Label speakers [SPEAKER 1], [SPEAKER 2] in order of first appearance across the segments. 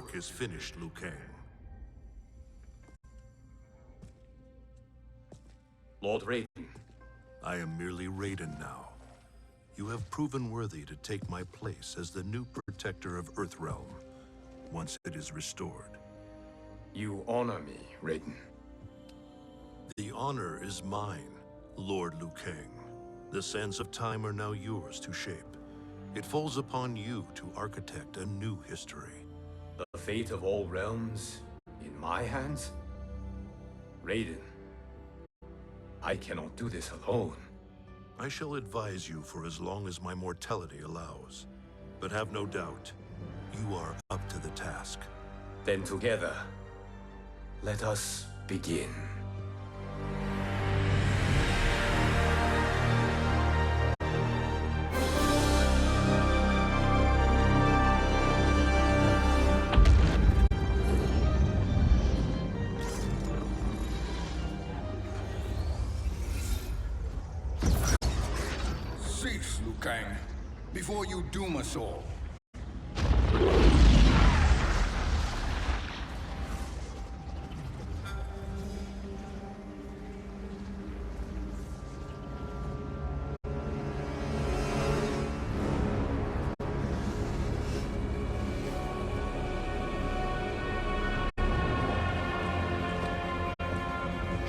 [SPEAKER 1] work is finished, Liu Kang.
[SPEAKER 2] Lord Raiden.
[SPEAKER 1] I am merely Raiden now. You have proven worthy to take my place as the new protector of Earthrealm, once it is restored.
[SPEAKER 2] You honor me, Raiden.
[SPEAKER 1] The honor is mine, Lord Liu Kang. The sands of time are now yours to shape. It falls upon you to architect a new history.
[SPEAKER 2] The fate of all realms in my hands? Raiden, I cannot do this alone.
[SPEAKER 1] I shall advise you for as long as my mortality allows. But have no doubt, you are up to the task.
[SPEAKER 2] Then together, let us begin.
[SPEAKER 3] Cease, Liu Kang, before you doom us all.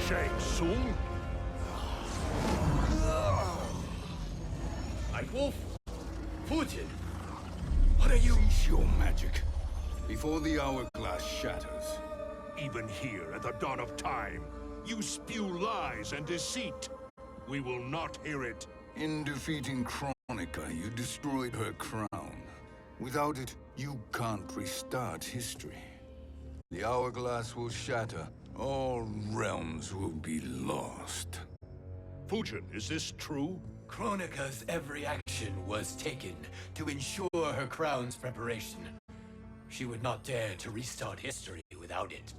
[SPEAKER 1] Shang Tsung?
[SPEAKER 2] Wolf, Fujin, what are you?
[SPEAKER 3] Cease your magic, before the hourglass shatters.
[SPEAKER 1] Even here at the dawn of time, you spew lies and deceit. We will not hear it.
[SPEAKER 3] In defeating Kronika, you destroyed her crown. Without it, you can't restart history. The hourglass will shatter. All realms will be lost.
[SPEAKER 1] Fujin, is this true?
[SPEAKER 2] Kronika's every action was taken to ensure her crown's preparation. She would not dare to restart history without it.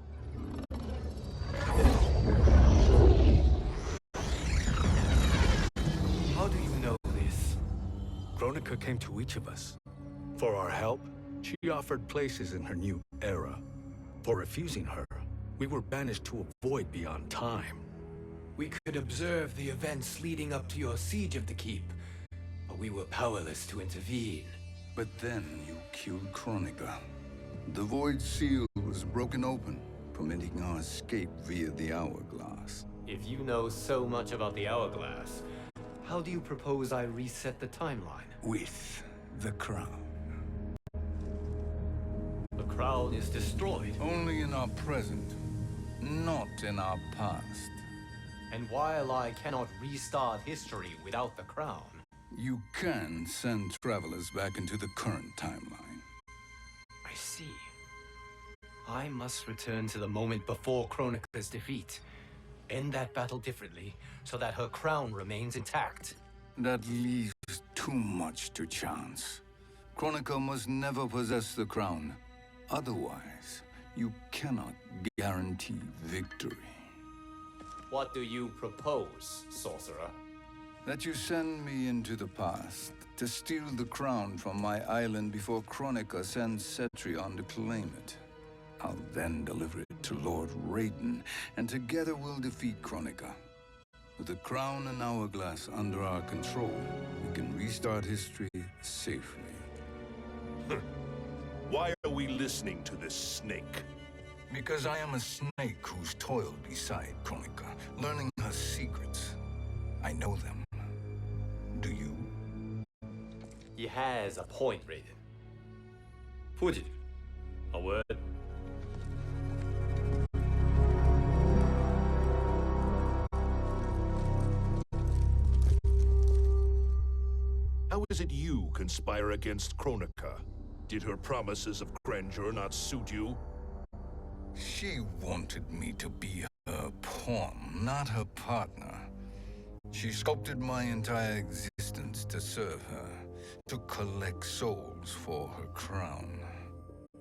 [SPEAKER 2] How do you know this?
[SPEAKER 4] Kronika came to each of us. For our help, she offered places in her new era. For refusing her, we were banished to a void beyond time.
[SPEAKER 2] We could observe the events leading up to your siege of the keep, but we were powerless to intervene.
[SPEAKER 3] But then you killed Kronika. The void seal was broken open, permitting our escape via the hourglass.
[SPEAKER 2] If you know so much about the hourglass, how do you propose I reset the timeline?
[SPEAKER 3] With the crown.
[SPEAKER 2] The crown is destroyed.
[SPEAKER 3] Only in our present, not in our past.
[SPEAKER 2] And while I cannot restart history without the crown...
[SPEAKER 3] You can send travelers back into the current timeline.
[SPEAKER 2] I see. I must return to the moment before Kronika's defeat. End that battle differently, so that her crown remains intact.
[SPEAKER 3] That leaves too much to chance. Kronika must never possess the crown. Otherwise, you cannot guarantee victory.
[SPEAKER 2] What do you propose, sorcerer?
[SPEAKER 3] That you send me into the past to steal the crown from my island before Kronika sends Cetrion to claim it. I'll then deliver it to Lord Raiden, and together we'll defeat Kronika. With the crown and hourglass under our control, we can restart history safely.
[SPEAKER 1] Why are we listening to this snake?
[SPEAKER 3] Because I am a snake who's toiled beside Kronika, learning her secrets. I know them. Do you?
[SPEAKER 2] He has a point, Raiden. Fujin, a word?
[SPEAKER 1] How is it you conspire against Kronika? Did her promises of grandeur not suit you?
[SPEAKER 3] She wanted me to be her pawn, not her partner. She sculpted my entire existence to serve her, to collect souls for her crown.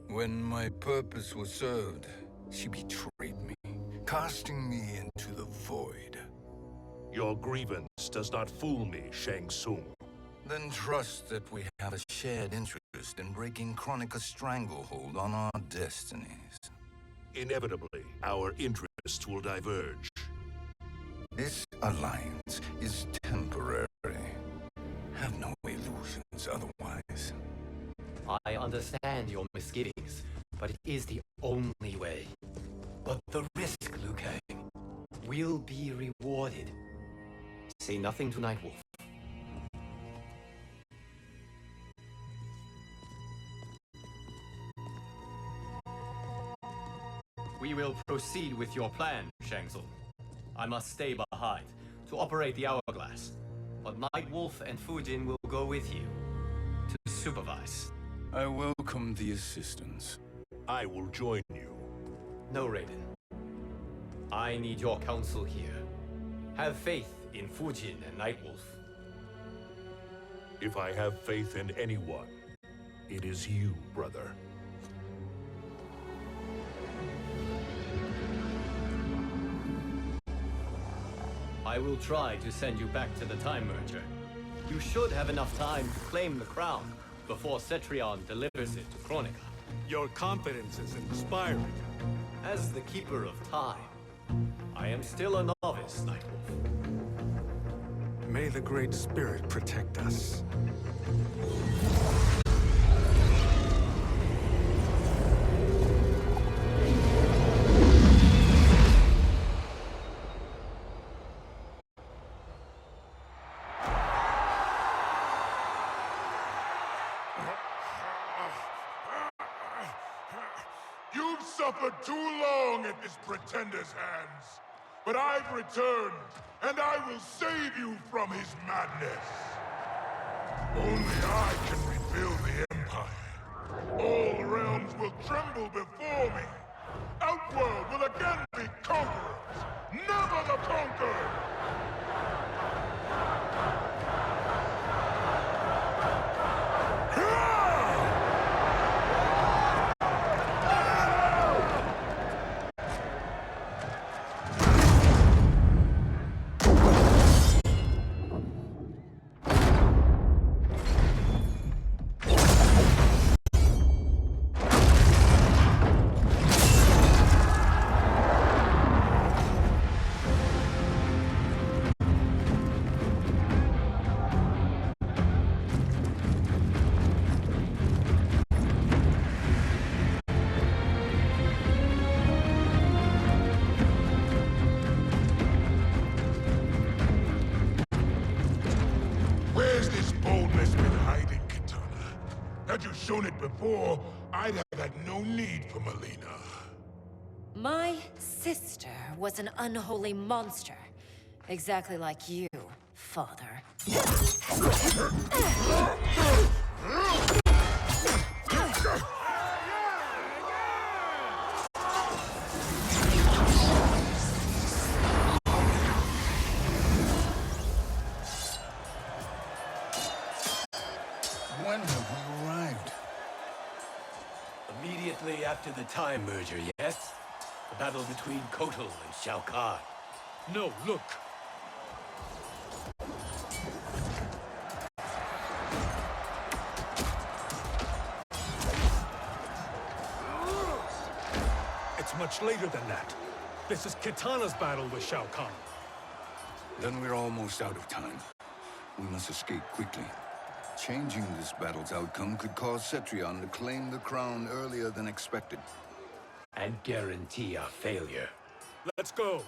[SPEAKER 3] When my purpose was served, she betrayed me, casting me into the void.
[SPEAKER 1] Your grievance does not fool me, Shang Tsung.
[SPEAKER 3] Then trust that we have a shared interest interest in breaking Kronika's stranglehold on our destinies.
[SPEAKER 1] Inevitably, our interests will diverge.
[SPEAKER 3] This alliance is temporary. Have no illusions otherwise.
[SPEAKER 2] I understand your misgivings, but it is the only way. But the risk, Liu Kang, will be rewarded. Say nothing to Nightwolf. We will proceed with your plan, Shang Tsung. I must stay behind to operate the hourglass, but Nightwolf and Fujin will go with you to supervise.
[SPEAKER 3] I welcome the assistance.
[SPEAKER 1] I will join you.
[SPEAKER 2] No, Raiden. I need your counsel here. Have faith in Fujin and Nightwolf.
[SPEAKER 1] If I have faith in anyone, it is you, brother.
[SPEAKER 2] I will try to send you back to the Time Merger. You should have enough time to claim the crown before Cetrion delivers it to Kronika.
[SPEAKER 4] Your confidence is inspiring.
[SPEAKER 2] As the Keeper of Time, I am still a novice, Nightwolf.
[SPEAKER 4] May the Great Spirit protect us.
[SPEAKER 5] You've suffered too long at this pretender's hands. But I've returned, and I will save you from his madness. Only I can rebuild the Empire. All realms will tremble before me. Outworld will again be conquerors, never the conquered! Where's this boldness been hiding, Kitana? Had you shown it before, I'd have had no need for Melina.
[SPEAKER 6] My sister was an unholy monster. Exactly like you, father.
[SPEAKER 3] When have we arrived?
[SPEAKER 2] Immediately after the Time Merger, yes? The battle between Kotal and Shao Kahn.
[SPEAKER 4] No, look! It's much later than that. This is Kitana's battle with Shao Kahn.
[SPEAKER 3] Then we're almost out of time. We must escape quickly. Changing this battle's outcome could cause Cetrion to claim the crown earlier than expected.
[SPEAKER 2] And guarantee our failure.
[SPEAKER 4] Let's go!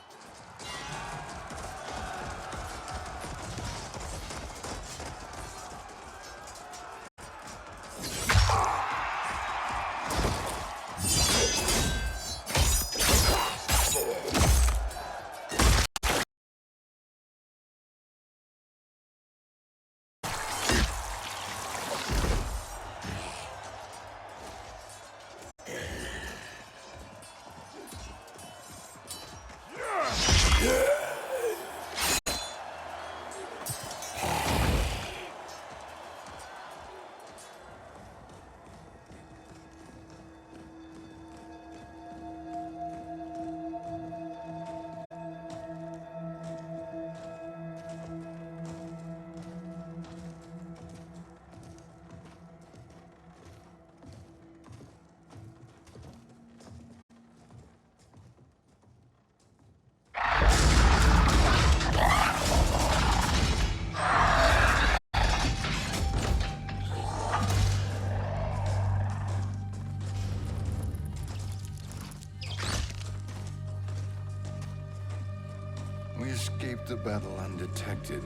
[SPEAKER 3] We escaped the battle undetected.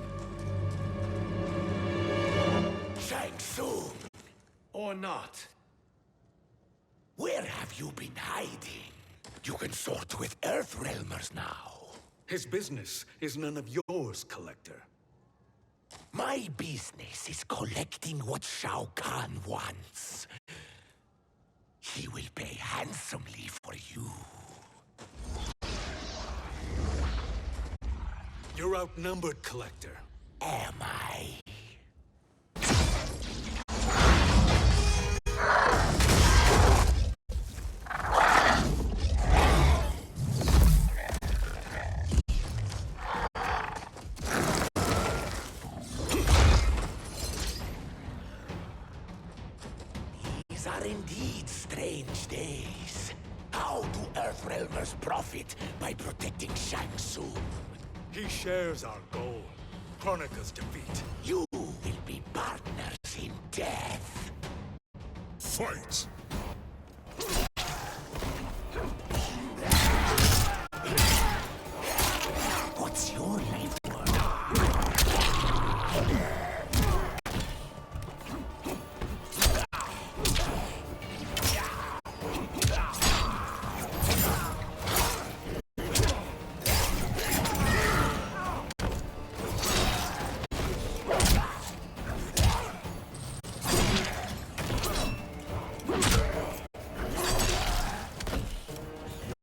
[SPEAKER 7] Shang Tsung,
[SPEAKER 2] Or not.
[SPEAKER 7] where have you been hiding? You can sort with Earthrealmers now.
[SPEAKER 4] His business is none of yours, Collector.
[SPEAKER 7] My business is collecting what Shao Kahn wants. He will pay handsomely for you.
[SPEAKER 4] You're outnumbered, Collector.
[SPEAKER 7] Am I? These are indeed strange days. How do Earthrealmers profit by protecting Shang Tsung?
[SPEAKER 4] He shares our goal. Kronika's defeat.
[SPEAKER 7] You will be partners in death.
[SPEAKER 5] Fight!
[SPEAKER 7] What's your life worth?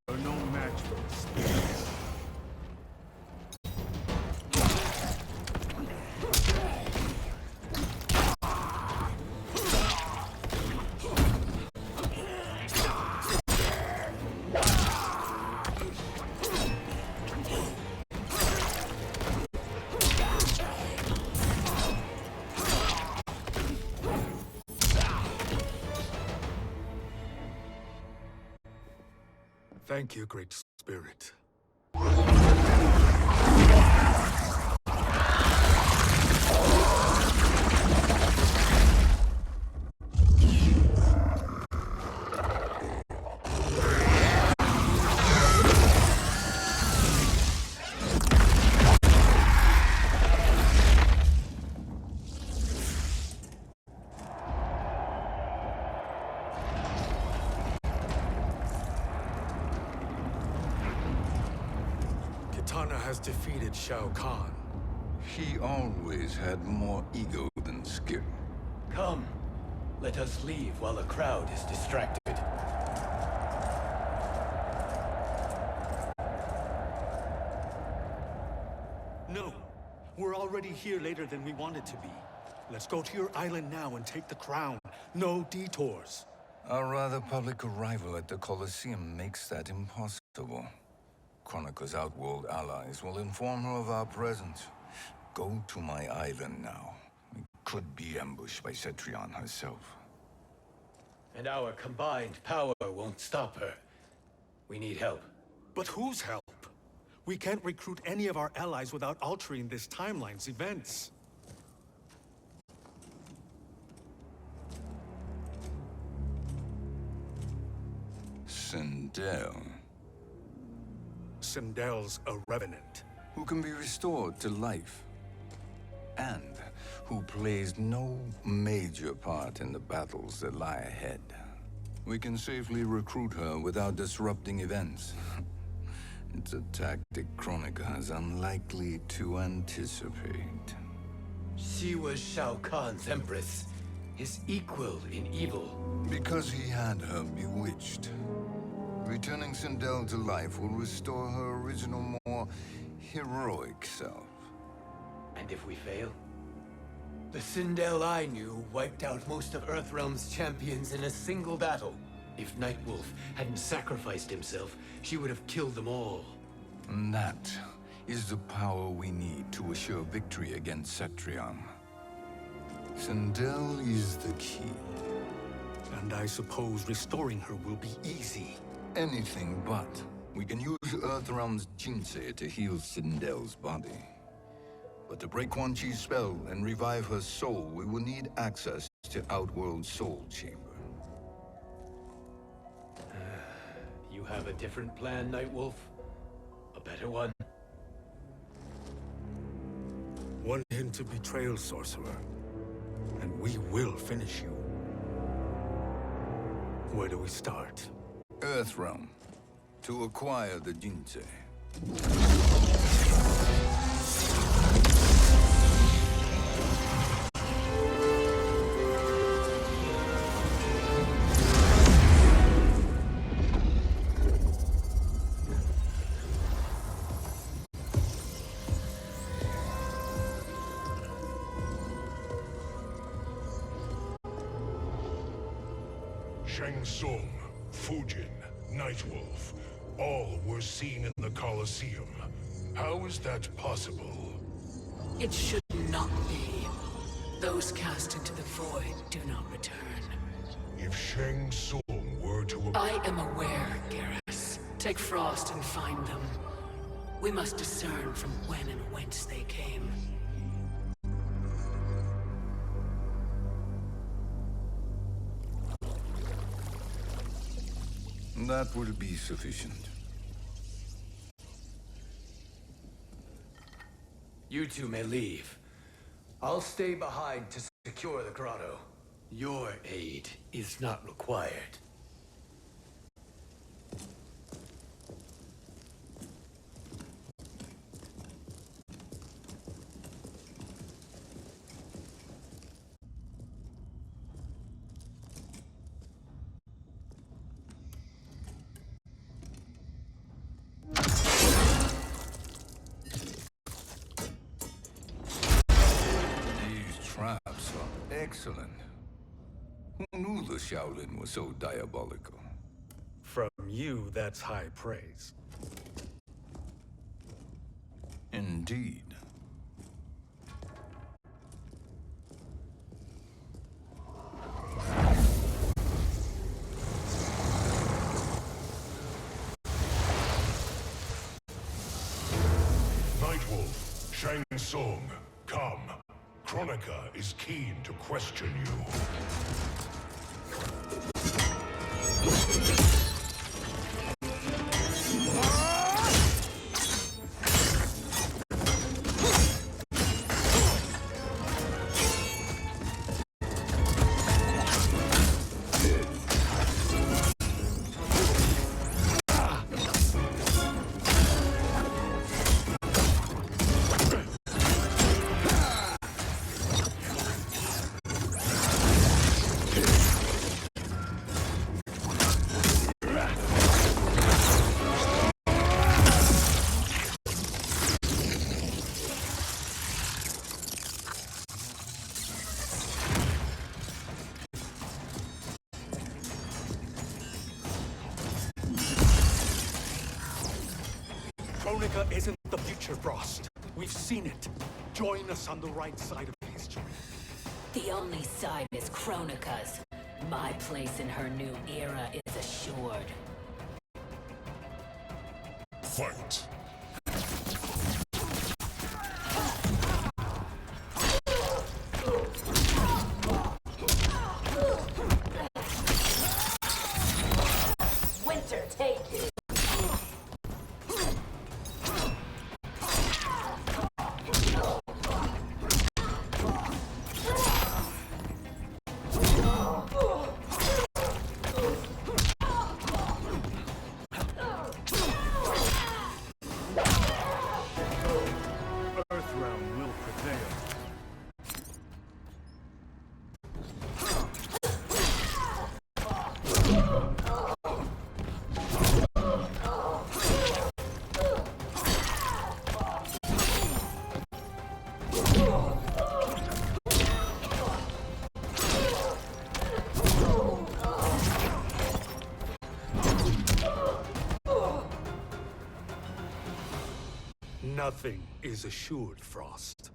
[SPEAKER 4] You're no match for the spirits. Thank you, Great Spirit. Kitana has defeated Shao Kahn.
[SPEAKER 3] He always had more ego than skill.
[SPEAKER 2] Come, let us leave while the crowd is distracted.
[SPEAKER 4] No, we're already here later than we wanted to be. Let's go to your island now and take the crown. No detours.
[SPEAKER 3] Our rather public arrival at the Colosseum makes that impossible. Kronika's outworld allies will inform her of our presence. Go to my island now. We could be ambushed by Cetrion herself.
[SPEAKER 2] And our combined power won't stop her. We need help.
[SPEAKER 4] But whose help? We can't recruit any of our allies without altering this timeline's events.
[SPEAKER 3] Sindel,
[SPEAKER 4] Sindel's a revenant.
[SPEAKER 3] who can be restored to life, and who plays no major part in the battles that lie ahead. We can safely recruit her without disrupting events. It's a tactic Kronika is unlikely to anticipate.
[SPEAKER 2] She was Shao Kahn's empress, his equal in evil.
[SPEAKER 3] Because he had her bewitched. Returning Sindel to life will restore her original, more heroic self.
[SPEAKER 2] And if we fail? The Sindel I knew wiped out most of Earthrealm's champions in a single battle. If Nightwolf hadn't sacrificed himself, she would have killed them all.
[SPEAKER 3] And that is the power we need to assure victory against Cetrion. Sindel is the key.
[SPEAKER 4] And I suppose restoring her will be easy.
[SPEAKER 3] Anything but. We can use Earthrealm's Jinsei to heal Sindel's body. But to break Quan Chi's spell and revive her soul, we will need access to Outworld Soul Chamber.
[SPEAKER 2] You have a different plan, Nightwolf? A better one?
[SPEAKER 4] Want him to be Trail Sorcerer, and we will finish you. Where do we start?
[SPEAKER 3] Earthrealm. To acquire the Jinsei.
[SPEAKER 5] Shang Tsung, Fujin, Nightwolf, all were seen in the Colosseum. How is that possible?
[SPEAKER 8] It should not be. Those cast into the void do not return.
[SPEAKER 5] If Shang Tsung were to...
[SPEAKER 8] I am aware, Garrus. Take Frost and find them. We must discern from when and whence they came.
[SPEAKER 3] That will be sufficient.
[SPEAKER 2] You two may leave. I'll stay behind to secure the grotto. Your aid is not required.
[SPEAKER 3] Traps are excellent. Who knew the Shaolin was so diabolical?
[SPEAKER 4] From you, that's high praise.
[SPEAKER 3] Indeed.
[SPEAKER 5] Nightwolf, Shang Tsung, come. Kronika is keen to question you.
[SPEAKER 4] Kronika isn't the future, Frost. We've seen it. Join us on the right side of history.
[SPEAKER 8] The only side is Kronika's. My place in her new era is assured.
[SPEAKER 5] Fight.
[SPEAKER 8] Winter, take it!
[SPEAKER 4] Earthrealm will prevail. Nothing is assured, Frost.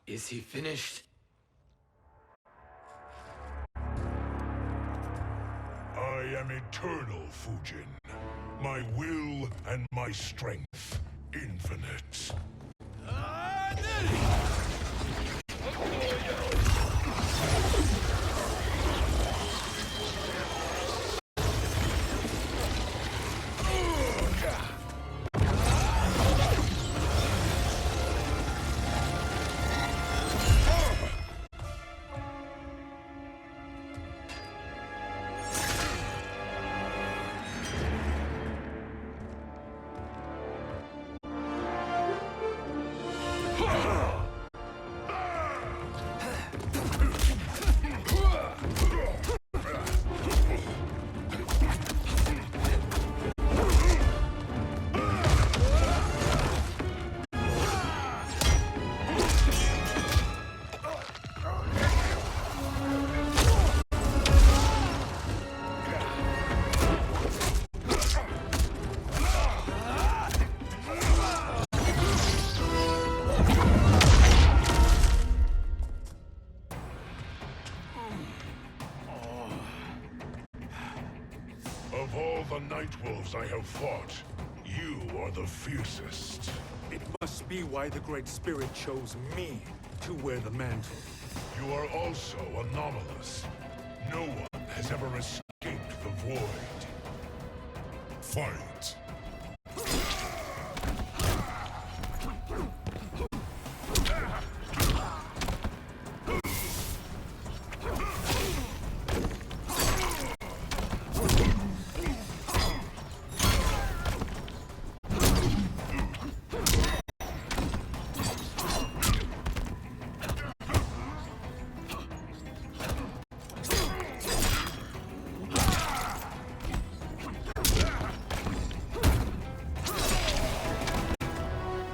[SPEAKER 2] Is he finished?
[SPEAKER 5] am eternal, Fujin. My will and my strength, infinite. Of all the Nightwolves I have fought, you are the fiercest.
[SPEAKER 4] It must be why the Great Spirit chose me to wear the mantle.
[SPEAKER 5] You are also anomalous. No one has ever escaped the void. Fight!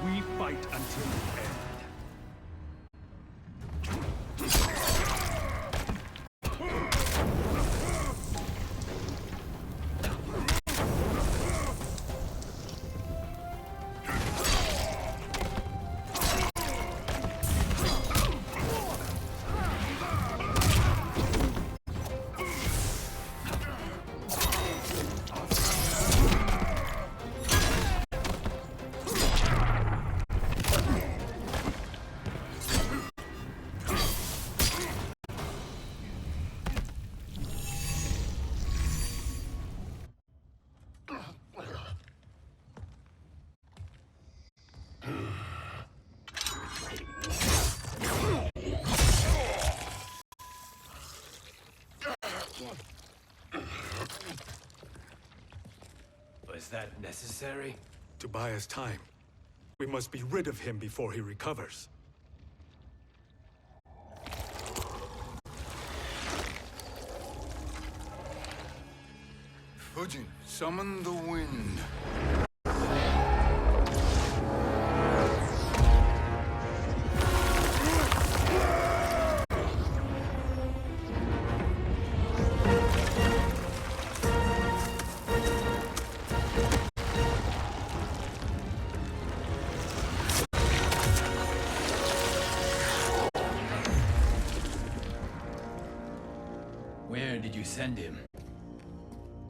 [SPEAKER 4] We fight until the end.
[SPEAKER 2] Was that necessary?
[SPEAKER 4] To buy us time. We must be rid of him before he recovers.
[SPEAKER 3] Fujin, summon the wind.
[SPEAKER 2] Where did you send him?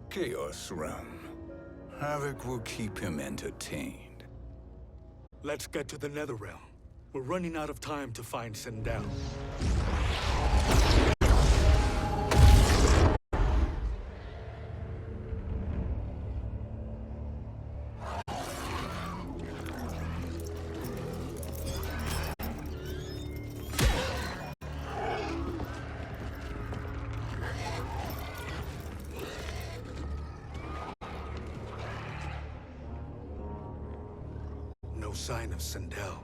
[SPEAKER 3] Chaos Realm. Havoc will keep him entertained.
[SPEAKER 4] Let's get to the Netherrealm. We're running out of time to find Sindel. No sign of Sindel.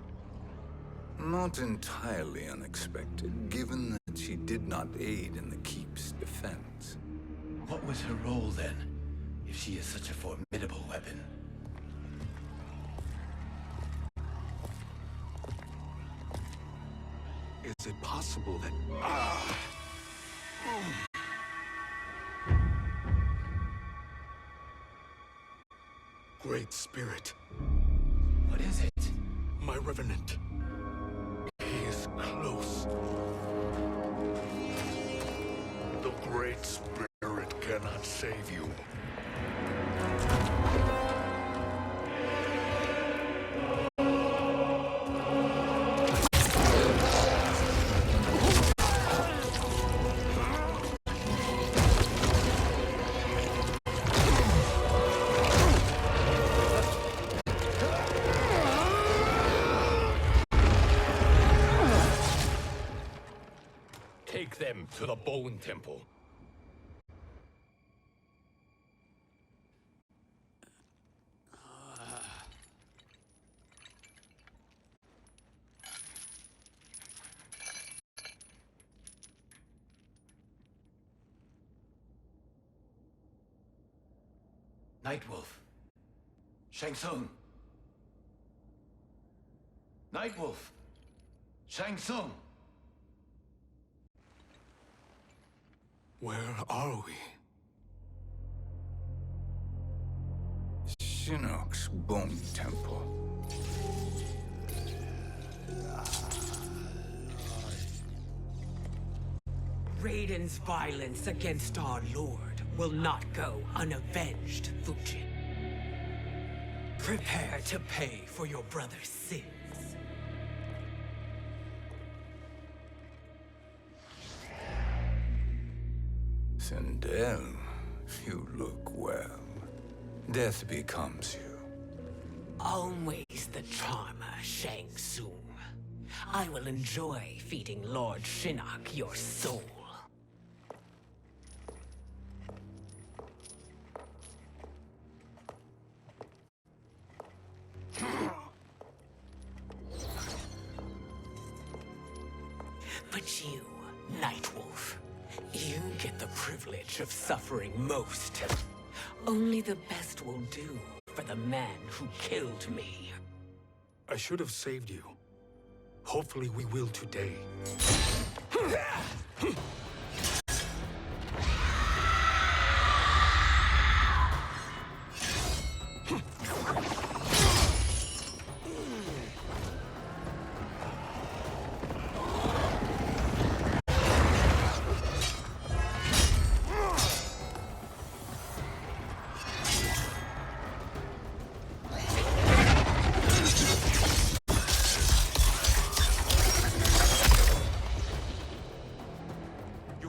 [SPEAKER 3] Not entirely unexpected, given that she did not aid in the Keep's defense.
[SPEAKER 2] What was her role then, if she is such a formidable weapon?
[SPEAKER 4] Is it possible that... Great Spirit.
[SPEAKER 2] What is it?
[SPEAKER 4] My Revenant. He is close.
[SPEAKER 5] The Great Spirit cannot
[SPEAKER 4] save you.
[SPEAKER 7] Take them to the Bone Temple.
[SPEAKER 2] Nightwolf. Shang Tsung. Nightwolf. Shang Tsung.
[SPEAKER 4] Where are we?
[SPEAKER 3] Shinnok's Bone Temple.
[SPEAKER 8] Raiden's violence against our lord will not go unavenged, Fujin. Prepare to pay for your brother's sins.
[SPEAKER 3] Sindel, you look well. Death becomes you.
[SPEAKER 8] Always the charmer, Shang Tsung. I will enjoy feeding Lord Shinnok your soul. But you, Nightwolf, you get the privilege of suffering most. Only the best will do for the man who killed me.
[SPEAKER 4] I should have saved you. Hopefully we will today.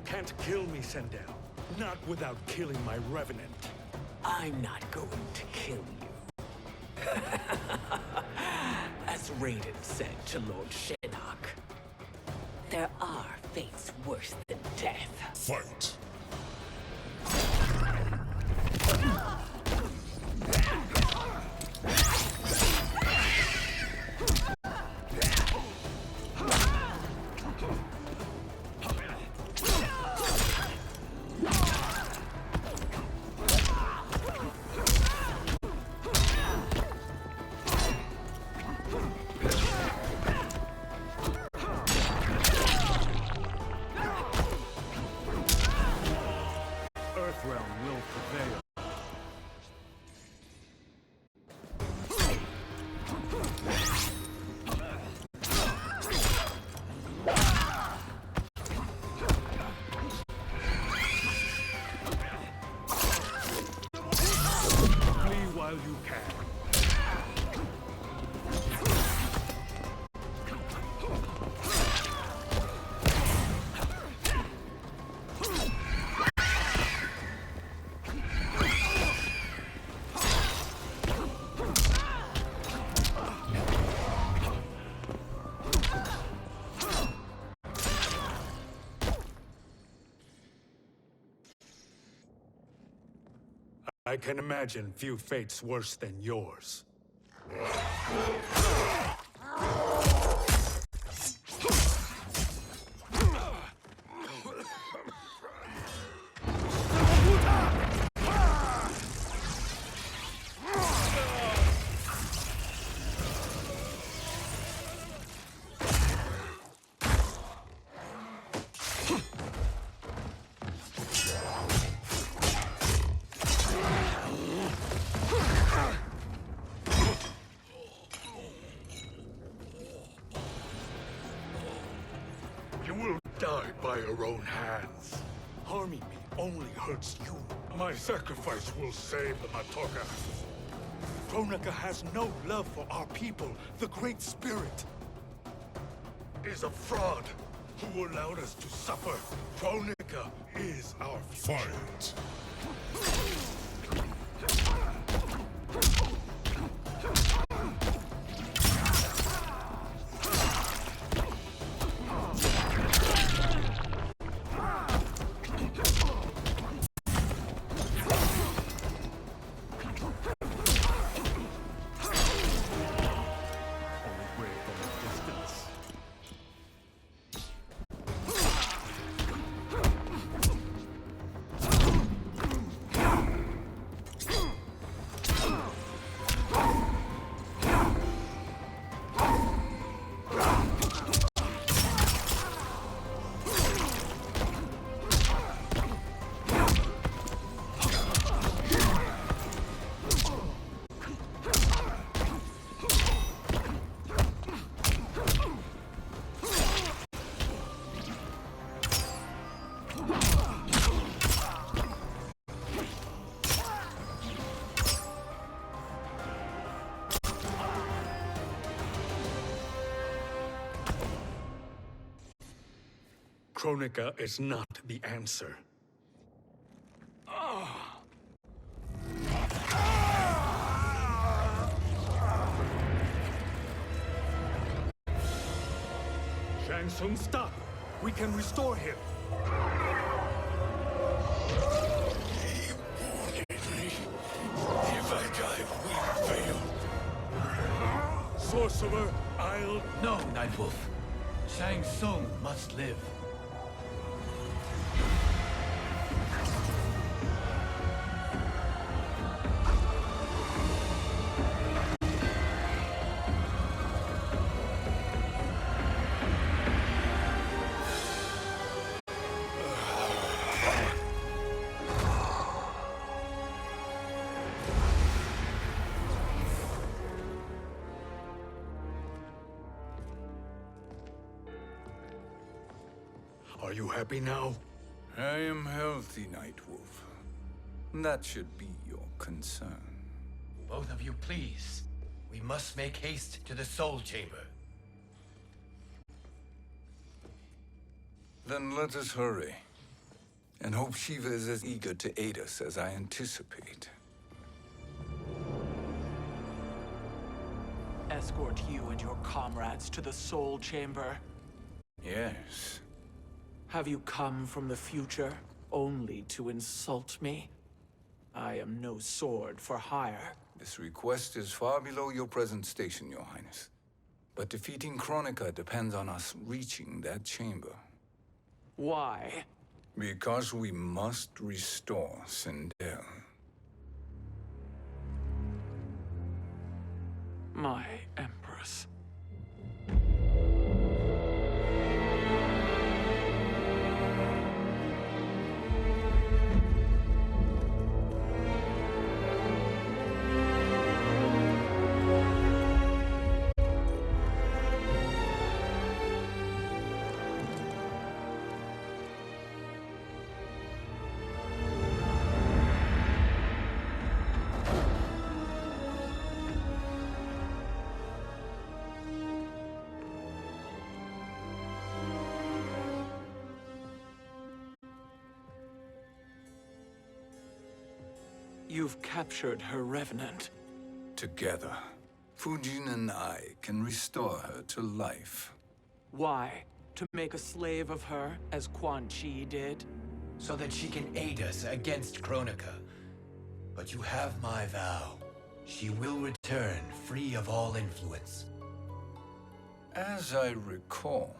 [SPEAKER 4] Can't kill me, Sindel. Not without killing my revenant.
[SPEAKER 8] I'm not going to kill you. As Raiden said to Lord Shinnok, there are fates worse than death.
[SPEAKER 5] Fight!
[SPEAKER 4] Earthrealm will prevail. Flee while you can. I can imagine few fates worse than yours. You will die by your own hands. Harming me only hurts you. My sacrifice will save the Matoka. Kronika has no love for our people. The Great Spirit is a fraud who allowed us to suffer. Kronika is our future.
[SPEAKER 5] Fight!
[SPEAKER 4] Kronika is not the answer. Shang Tsung, stop! We can restore him.
[SPEAKER 3] If I die, we fail.
[SPEAKER 4] Sorcerer, I'll...
[SPEAKER 2] No, Nightwolf. Shang Tsung must live.
[SPEAKER 4] Are you happy now?
[SPEAKER 3] I am healthy, Nightwolf. That should be your concern.
[SPEAKER 2] Both of you, please. We must make haste to the Soul Chamber.
[SPEAKER 3] Then let us hurry. And hope Shiva is as eager to aid us as I anticipate.
[SPEAKER 9] Escort you and your comrades to the Soul Chamber.
[SPEAKER 3] Yes.
[SPEAKER 9] Have you come from the future only to insult me? I am no sword for hire.
[SPEAKER 3] This request is far below your present station, Your Highness. But defeating Kronika depends on us reaching that chamber.
[SPEAKER 9] Why?
[SPEAKER 3] Because we must restore Sindel.
[SPEAKER 9] My Empress. You've captured her revenant.
[SPEAKER 3] Together, Fujin and I can restore her to life.
[SPEAKER 9] Why? To make a slave of her, as Quan Chi did?
[SPEAKER 2] So that she can aid us against Kronika. But you have my vow. She will return free of all influence.
[SPEAKER 3] As I recall,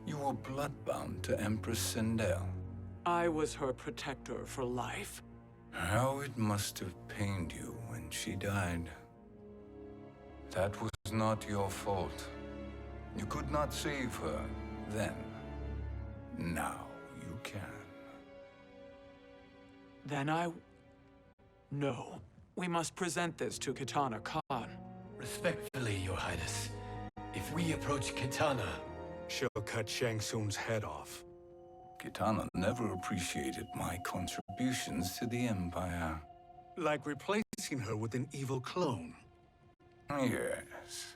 [SPEAKER 3] you were bloodbound to Empress Sindel.
[SPEAKER 9] I was her protector for life.
[SPEAKER 3] How it must have pained you when she died. That was not your fault. You could not save her then. Now you can.
[SPEAKER 9] Then No. We must present this to Kitana Khan.
[SPEAKER 2] Respectfully, Your Highness. If we approach Kitana...
[SPEAKER 4] She'll cut Shang Tsung's head off.
[SPEAKER 3] Kitana never appreciated my contributions to the Empire.
[SPEAKER 4] Like replacing her with an evil clone.
[SPEAKER 3] Yes.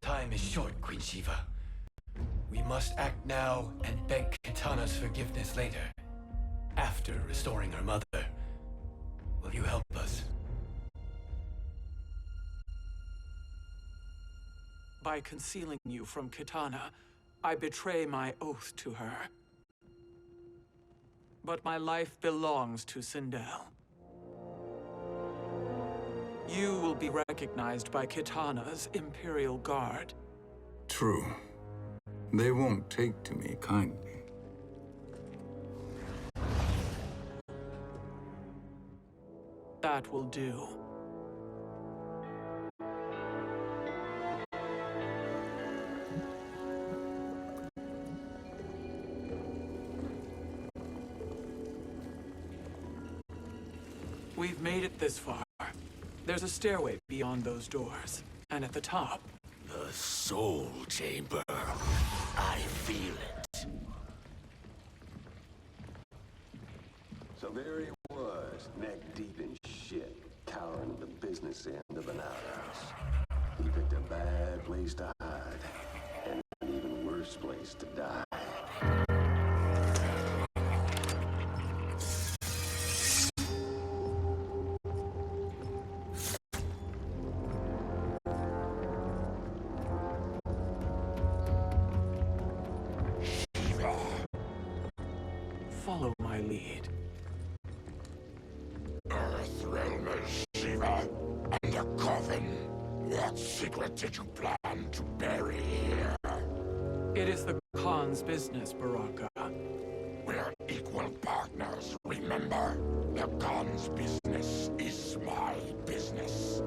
[SPEAKER 2] Time is short, Queen Shiva. We must act now and beg Kitana's forgiveness later. After restoring her mother. Will you help us?
[SPEAKER 9] By concealing you from Kitana, I betray my oath to her. But my life belongs to Sindel. You will be recognized by Kitana's Imperial Guard.
[SPEAKER 3] True. They won't take to me kindly.
[SPEAKER 9] That will do. We've made it this far. There's a stairway beyond those doors, and at the top...
[SPEAKER 7] The Soul Chamber. I feel it.
[SPEAKER 10] So there he was, neck deep in shit, cowering at the business end of an outhouse. He picked a bad place to hide, and an even worse place to die.
[SPEAKER 9] Follow my lead.
[SPEAKER 7] Earthrealm is Shiva, and a coffin. What secret did you plan to bury here?
[SPEAKER 9] It is the Khan's business, Baraka.
[SPEAKER 7] We're equal partners, remember? The Khan's business is my business.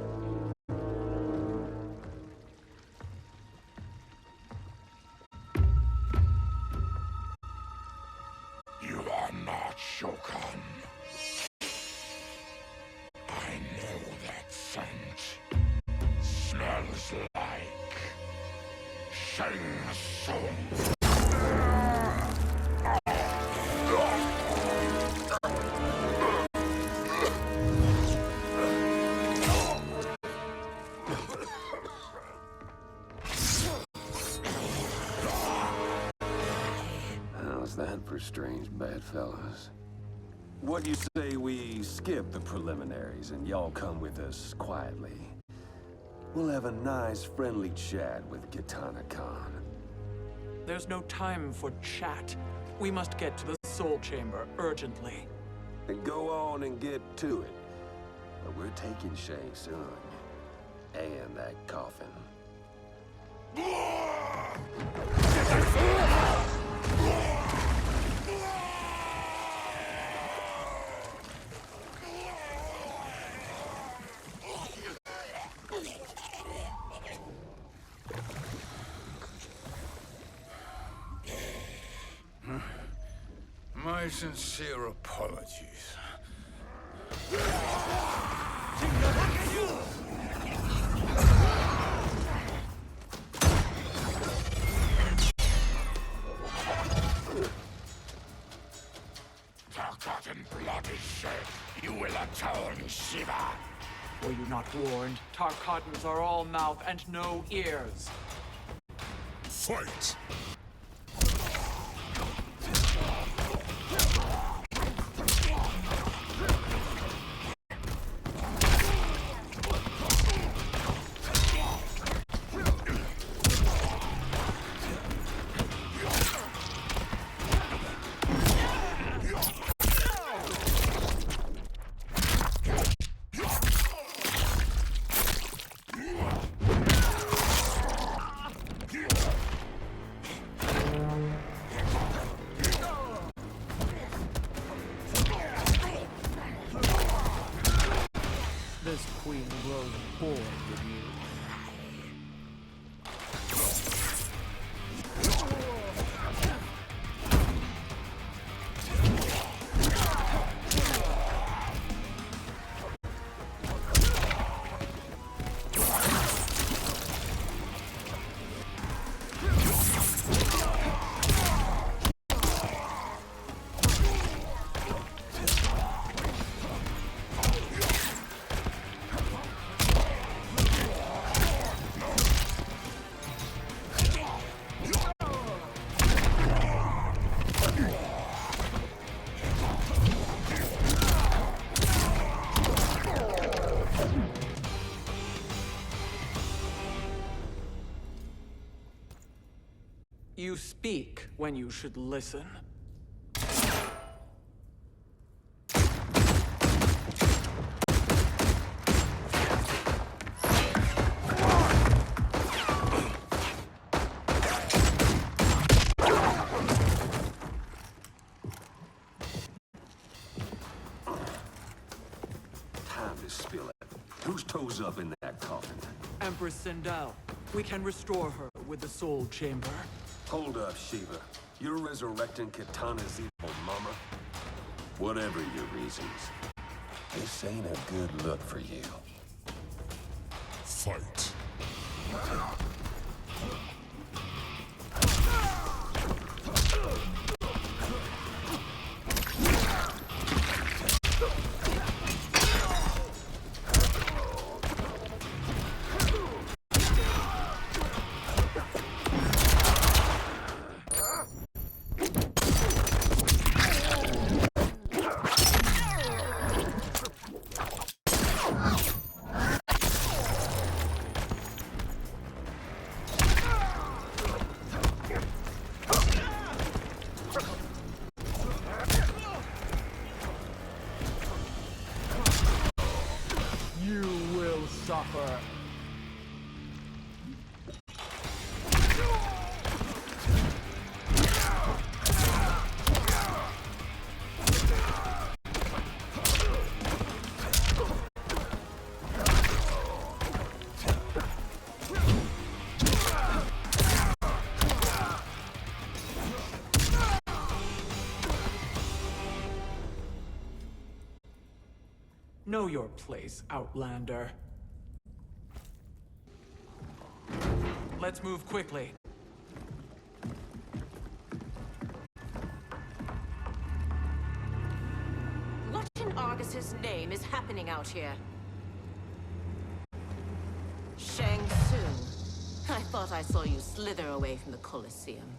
[SPEAKER 7] You are not Shokan. I know that scent. Smells like Shang Tsung.
[SPEAKER 10] How's that for strange bedfellows? What do you say we skip the preliminaries and y'all come with us quietly? We'll have a nice, friendly chat with Kitana Khan.
[SPEAKER 9] There's no time for chat. We must get to the Soul Chamber urgently.
[SPEAKER 10] Then go on and get to it. But we're taking Shang Tsung. And that coffin.
[SPEAKER 3] My sincere apologies.
[SPEAKER 7] Tarkatan blood is shed. You will atone, Shiva.
[SPEAKER 9] Were you not warned? Tarkatans are all mouth and no ears.
[SPEAKER 5] Fight!
[SPEAKER 9] You speak when you should listen.
[SPEAKER 10] Time to spill it. Whose toes up in that coffin?
[SPEAKER 9] Empress Sindel. We can restore her with the Soul Chamber.
[SPEAKER 10] Hold up, Shiva. You're resurrecting Kitana's evil mama? Whatever your reasons, this ain't a good look for you.
[SPEAKER 5] Fight.
[SPEAKER 9] You will suffer. Know your place, Outlander. Let's move quickly.
[SPEAKER 6] What in Argus's name is happening out here? Shang Tsung. I thought I saw you slither away from the Colosseum.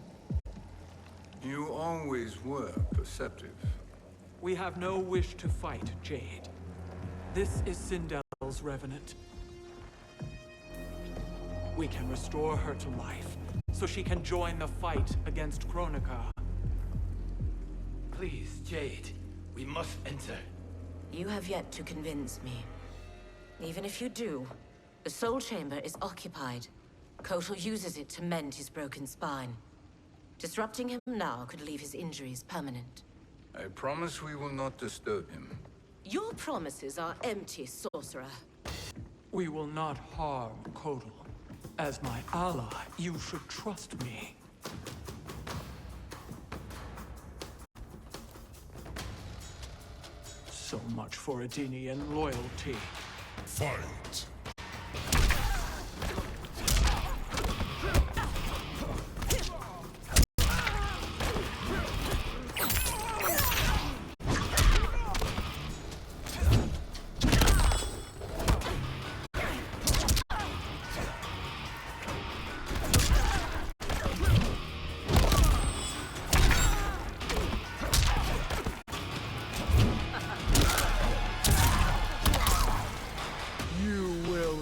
[SPEAKER 3] You always were perceptive.
[SPEAKER 9] We have no wish to fight, Jade. This is Sindel's Revenant. We can restore her to life, so she can join the fight against Kronika.
[SPEAKER 2] Please, Jade. We must enter.
[SPEAKER 6] You have yet to convince me. Even if you do, the Soul Chamber is occupied. Kotal uses it to mend his broken spine. Disrupting him now could leave his injuries permanent.
[SPEAKER 3] I promise we will not disturb him.
[SPEAKER 6] Your promises are empty, sorcerer.
[SPEAKER 9] We will not harm Kotal. As my ally, you should trust me. So much for Adenian loyalty.
[SPEAKER 5] Fight.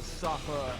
[SPEAKER 9] Suffer.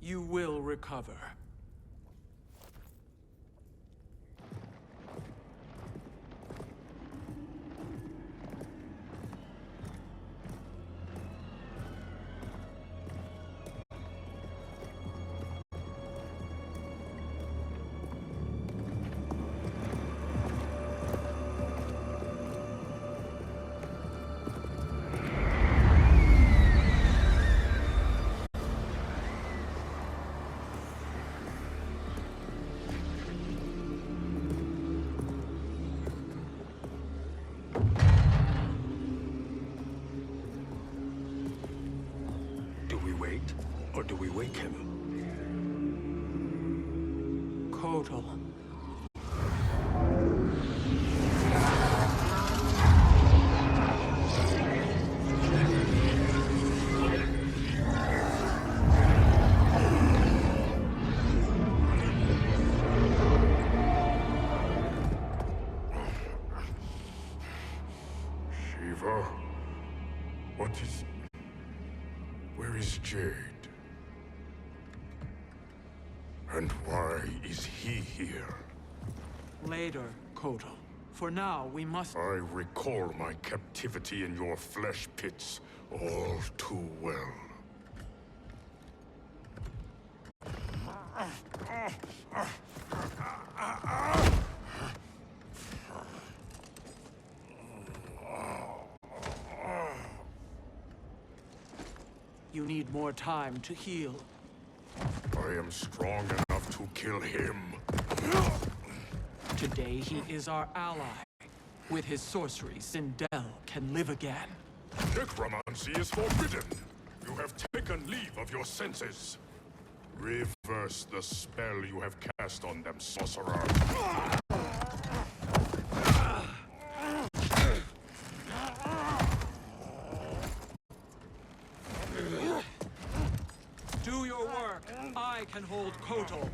[SPEAKER 9] You will recover.
[SPEAKER 4] wait, or do we wake him?
[SPEAKER 9] Kotal.
[SPEAKER 5] Shiva? What is... Where is Jade? And why is he here?
[SPEAKER 9] Later, Kotal. For now, we must...
[SPEAKER 5] I recall my captivity in your flesh pits all too well.
[SPEAKER 9] You need more time to heal.
[SPEAKER 5] I am strong enough to kill him.
[SPEAKER 9] Today, he is our ally. With his sorcery, Sindel can live again.
[SPEAKER 5] Necromancy is forbidden. You have taken leave of your senses. Reverse the spell you have cast on them, sorcerer.
[SPEAKER 9] Do your work. I can hold Kotal.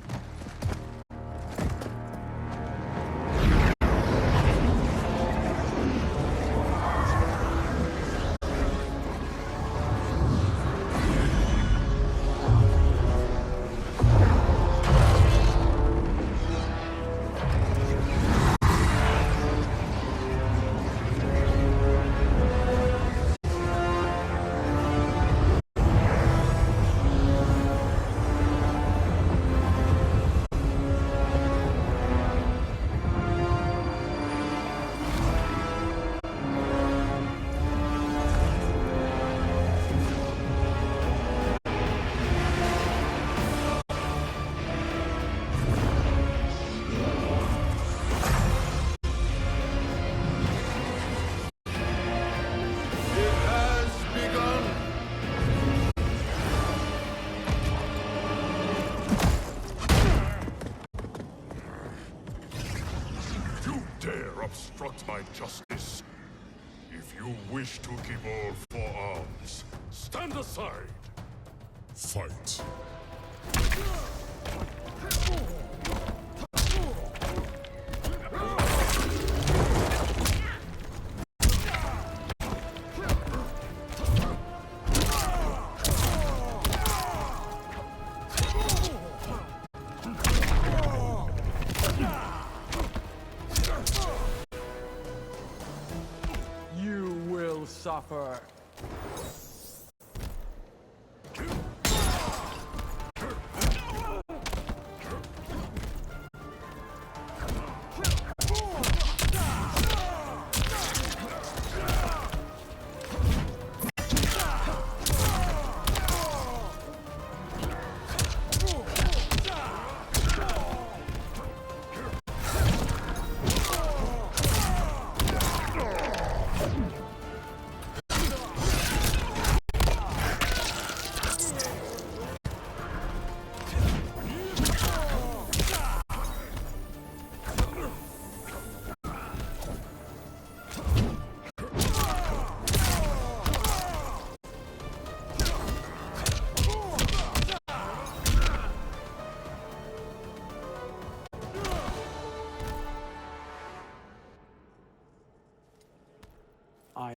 [SPEAKER 5] Obstruct my justice. If you wish to keep all four arms, stand aside. Fight.
[SPEAKER 9] Suffer.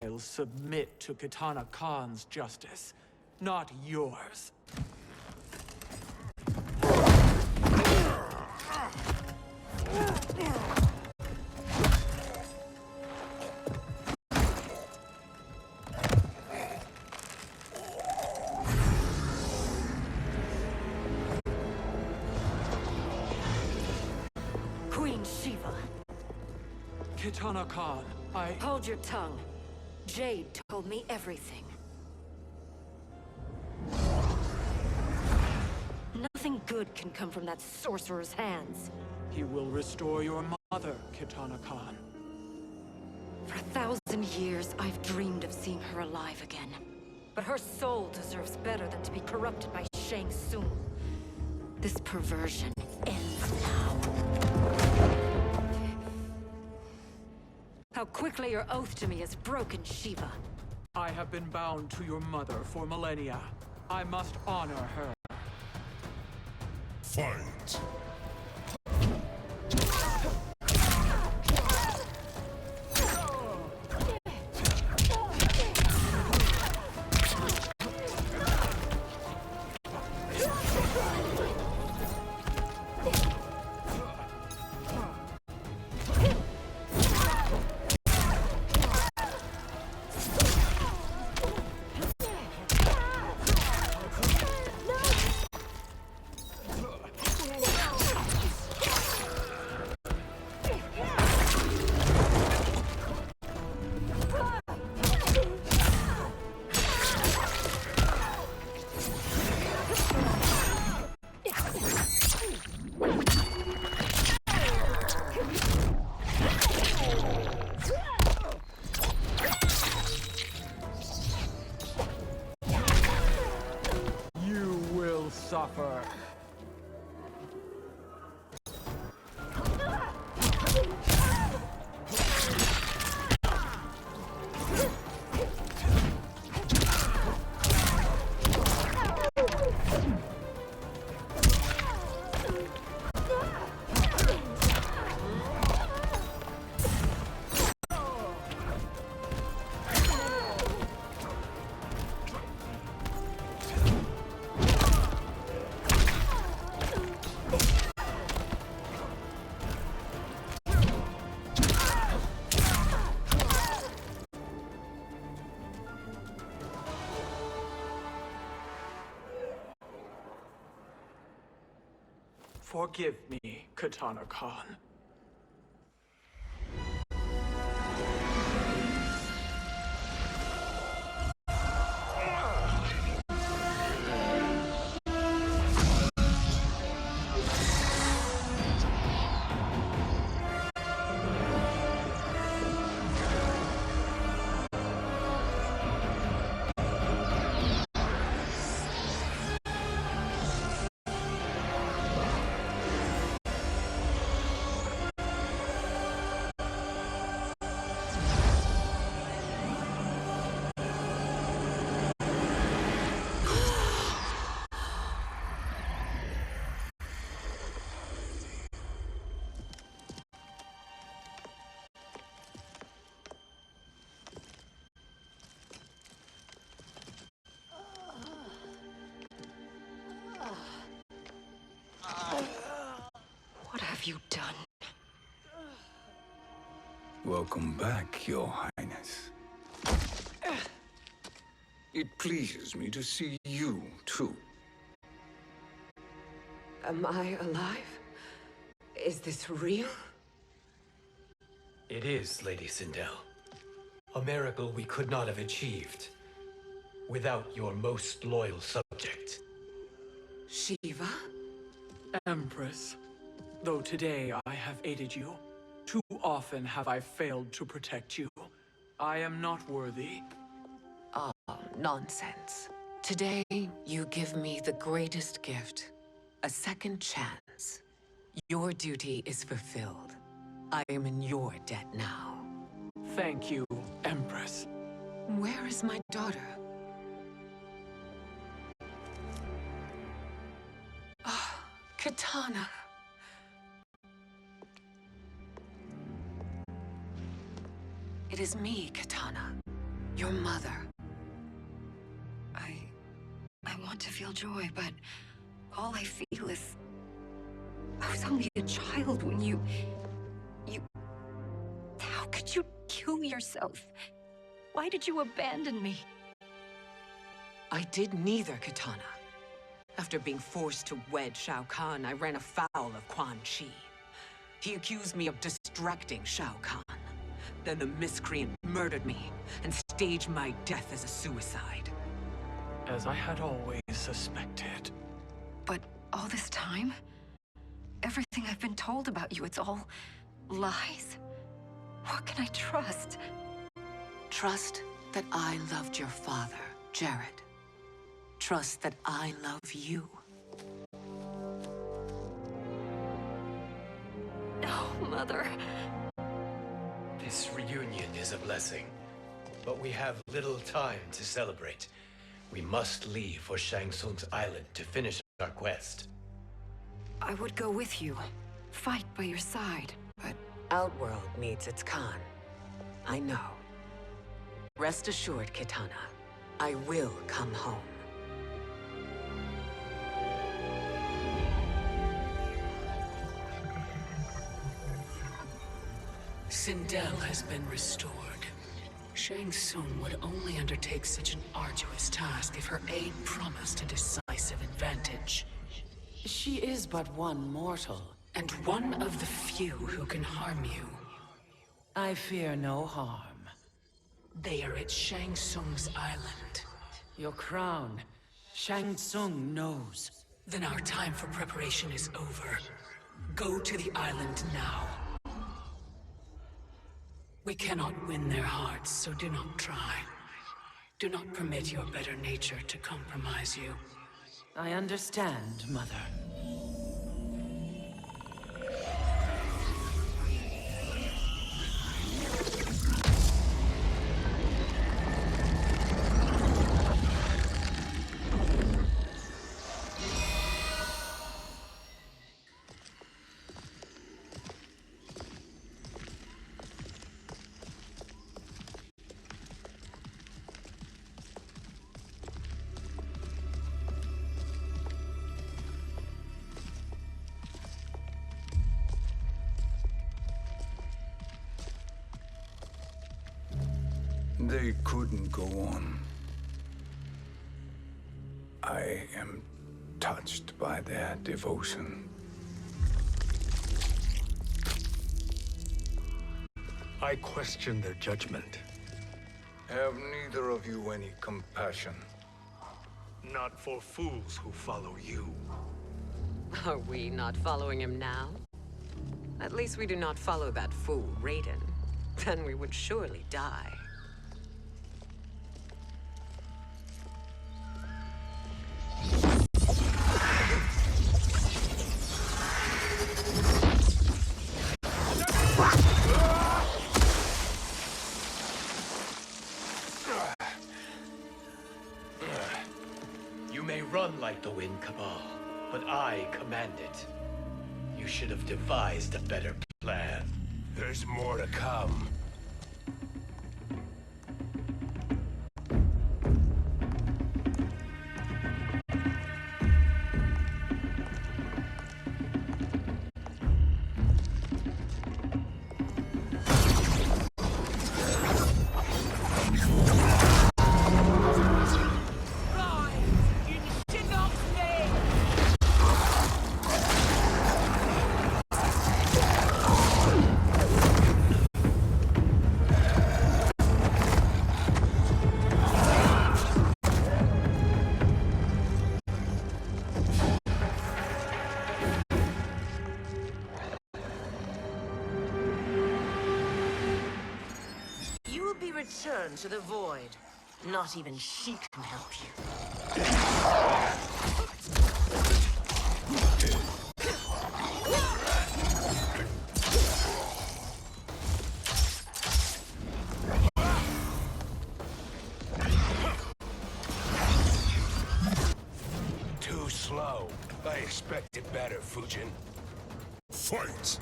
[SPEAKER 9] I'll submit to Kitana Khan's justice, not yours.
[SPEAKER 6] Queen Shiva.
[SPEAKER 9] Kitana Khan,
[SPEAKER 6] Hold your tongue. Jade told me everything. Nothing good can come from that sorcerer's hands.
[SPEAKER 9] He will restore your mother, Kitana Khan.
[SPEAKER 6] For 1,000 years, I've dreamed of seeing her alive again.
[SPEAKER 11] But her soul deserves better than to be corrupted by Shang Tsung. This perversion ends now. How quickly your oath to me has broken, Shiva.
[SPEAKER 9] I have been bound to your mother for millennia. I must honor her.
[SPEAKER 5] Fight!
[SPEAKER 9] Suffer. Forgive me, Katana Khan.
[SPEAKER 11] What have you done?
[SPEAKER 3] Welcome back, Your Highness. It pleases me to see you, too.
[SPEAKER 8] Am I alive? Is this real?
[SPEAKER 2] It is, Lady Sindel. A miracle we could not have achieved without your most loyal subject.
[SPEAKER 8] Shiva?
[SPEAKER 9] Empress, though today I have aided you, too often have I failed to protect you. I am not worthy.
[SPEAKER 8] Oh, nonsense. Today, you give me the greatest gift. A second chance. Your duty is fulfilled. I am in your debt now.
[SPEAKER 9] Thank you, Empress.
[SPEAKER 8] Where is my daughter? Ah, Katana. It is me, Katana. Your mother.
[SPEAKER 11] I want to feel joy, but all I feel is... I was only a child when you... How could you kill yourself? Why did you abandon me?
[SPEAKER 8] I did neither, Katana. After being forced to wed Shao Kahn, I ran afoul of Quan Chi. He accused me of distracting Shao Kahn. Then the miscreant murdered me and staged my death as a suicide.
[SPEAKER 9] As I had always suspected.
[SPEAKER 11] But all this time? Everything I've been told about you, it's all lies? What can I trust?
[SPEAKER 8] Trust that I loved your father Jared, trust that I love you.
[SPEAKER 11] Oh, Mother.
[SPEAKER 2] This reunion is a blessing, but we have little time to celebrate. We must leave for Shang Tsung's island to finish our quest.
[SPEAKER 11] I would go with you, fight by your side, but
[SPEAKER 8] Outworld needs its Khan. I know. Rest assured, Kitana, I will come home.
[SPEAKER 12] Sindel has been restored. Shang Tsung would only undertake such an arduous task if her aid promised a decisive advantage. She is but one mortal, and one of the few who can harm you. I fear no harm. They are at Shang Tsung's island. Your crown, Shang Tsung knows. Then our time for preparation is over. Go to the island now. We cannot win their hearts, so do not try. Do not permit your better nature to compromise you. I understand, Mother.
[SPEAKER 3] They couldn't go on. I am touched by their devotion.
[SPEAKER 4] I question their judgment.
[SPEAKER 3] Have neither of you any compassion?
[SPEAKER 4] Not for fools who follow you.
[SPEAKER 8] Are we not following him now? At least we do not follow that fool, Raiden. Then we would surely die.
[SPEAKER 2] You may run like the wind, Cabal, but I command it. You should have devised a better plan.
[SPEAKER 7] There's more to come.
[SPEAKER 6] Return to the void. Not even she can help you.
[SPEAKER 7] Too slow. I expected better, Fujin.
[SPEAKER 5] Fight!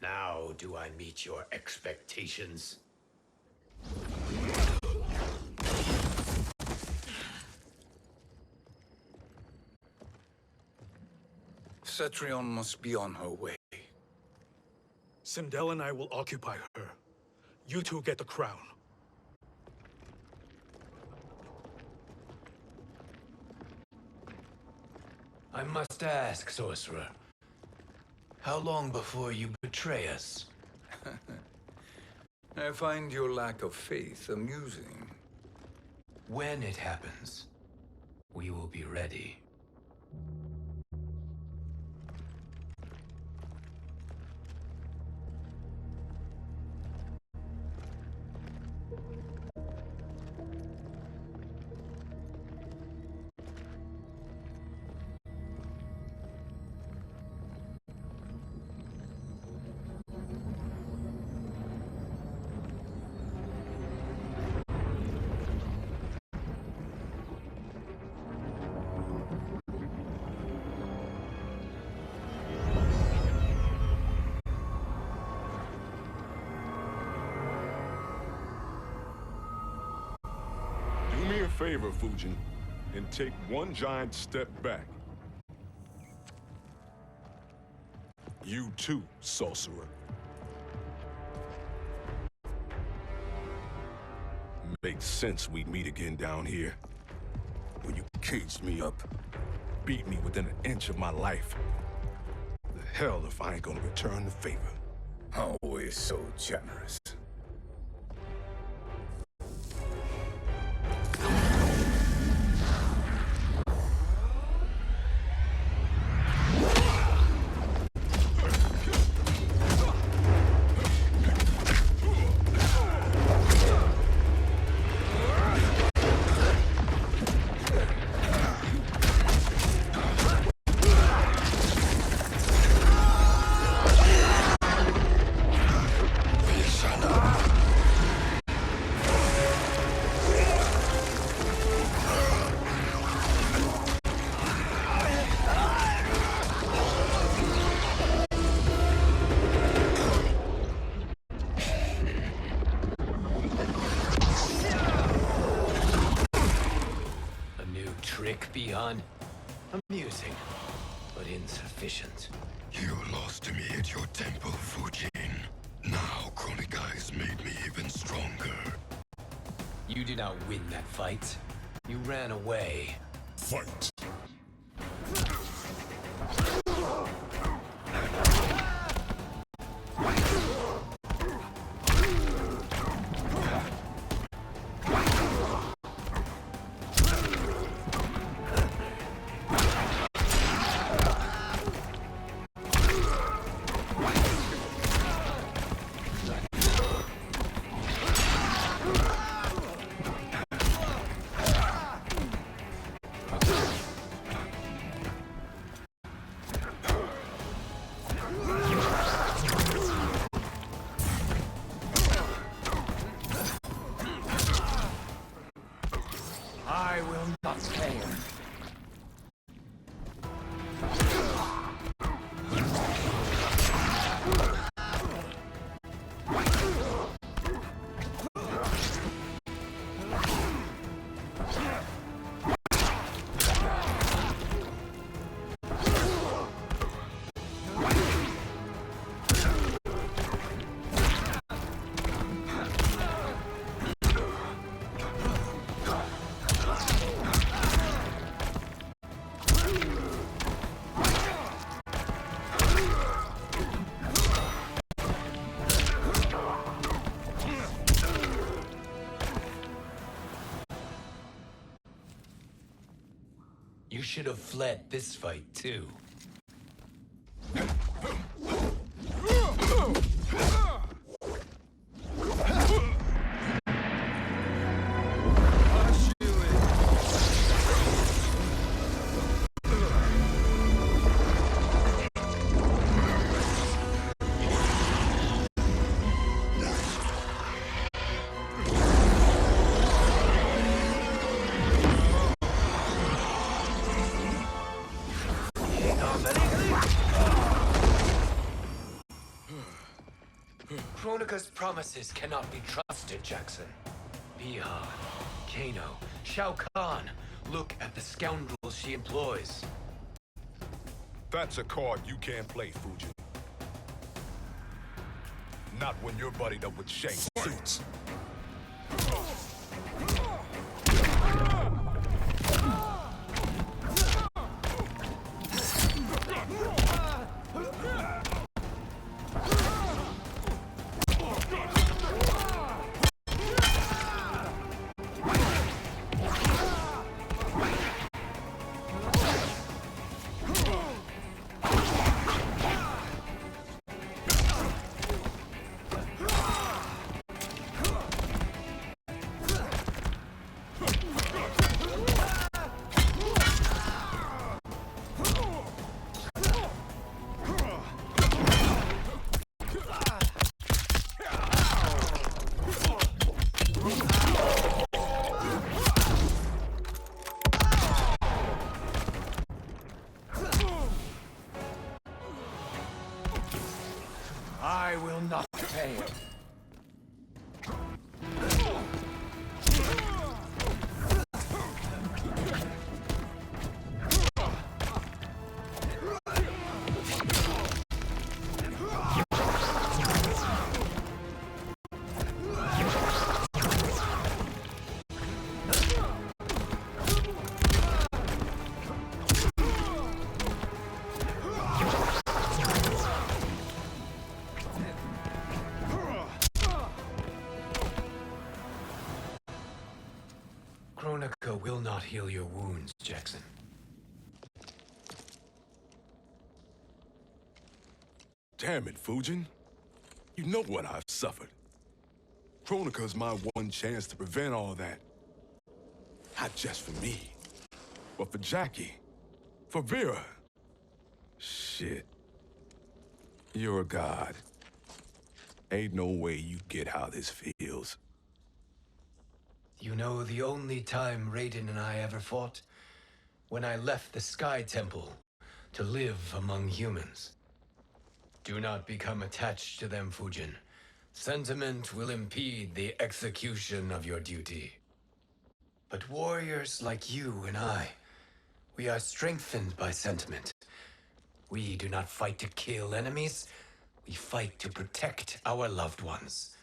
[SPEAKER 2] Now do I meet your expectations?
[SPEAKER 3] Cetrion must be on her way.
[SPEAKER 4] Sindel and I will occupy her. You two get the crown.
[SPEAKER 2] I must ask, sorcerer. How long before you betray us?
[SPEAKER 3] I find your lack of faith amusing.
[SPEAKER 2] When it happens, we will be ready.
[SPEAKER 5] Do me a favor, Fujin, and take one giant step back. You too, sorcerer. Makes sense we'd meet again down here. When you caged me up, beat me within an inch of my life. The hell if I ain't gonna return the favor.
[SPEAKER 3] Always so generous.
[SPEAKER 2] Beyond amusing, but insufficient.
[SPEAKER 5] You lost to me at your temple, Fujin. Now Kronika has made me even stronger.
[SPEAKER 2] You did not win that fight. You ran away.
[SPEAKER 5] Fight!
[SPEAKER 2] I will not fail. You should have fled this fight, too. Kronika's promises cannot be trusted, Jackson. Bihan, Kano, Shao Kahn. Look at the scoundrels she employs.
[SPEAKER 5] That's a card you can't play, Fujin. Not when you're buddied up with Shang Tsung.
[SPEAKER 2] I will not fail. Kronika will not heal your wounds, Jackson.
[SPEAKER 5] Damn it, Fujin. You know what I've suffered. Kronika's my one chance to prevent all that. Not just for me, but for Jackie, for Vera. Shit. You're a god. Ain't no way you get how this feels.
[SPEAKER 2] You know the only time Raiden and I ever fought? When I left the Sky Temple to live among humans. Do not become attached to them, Fujin. Sentiment will impede the execution of your duty. But warriors like you and I, we are strengthened by sentiment. We do not fight to kill enemies. We fight to protect our loved ones.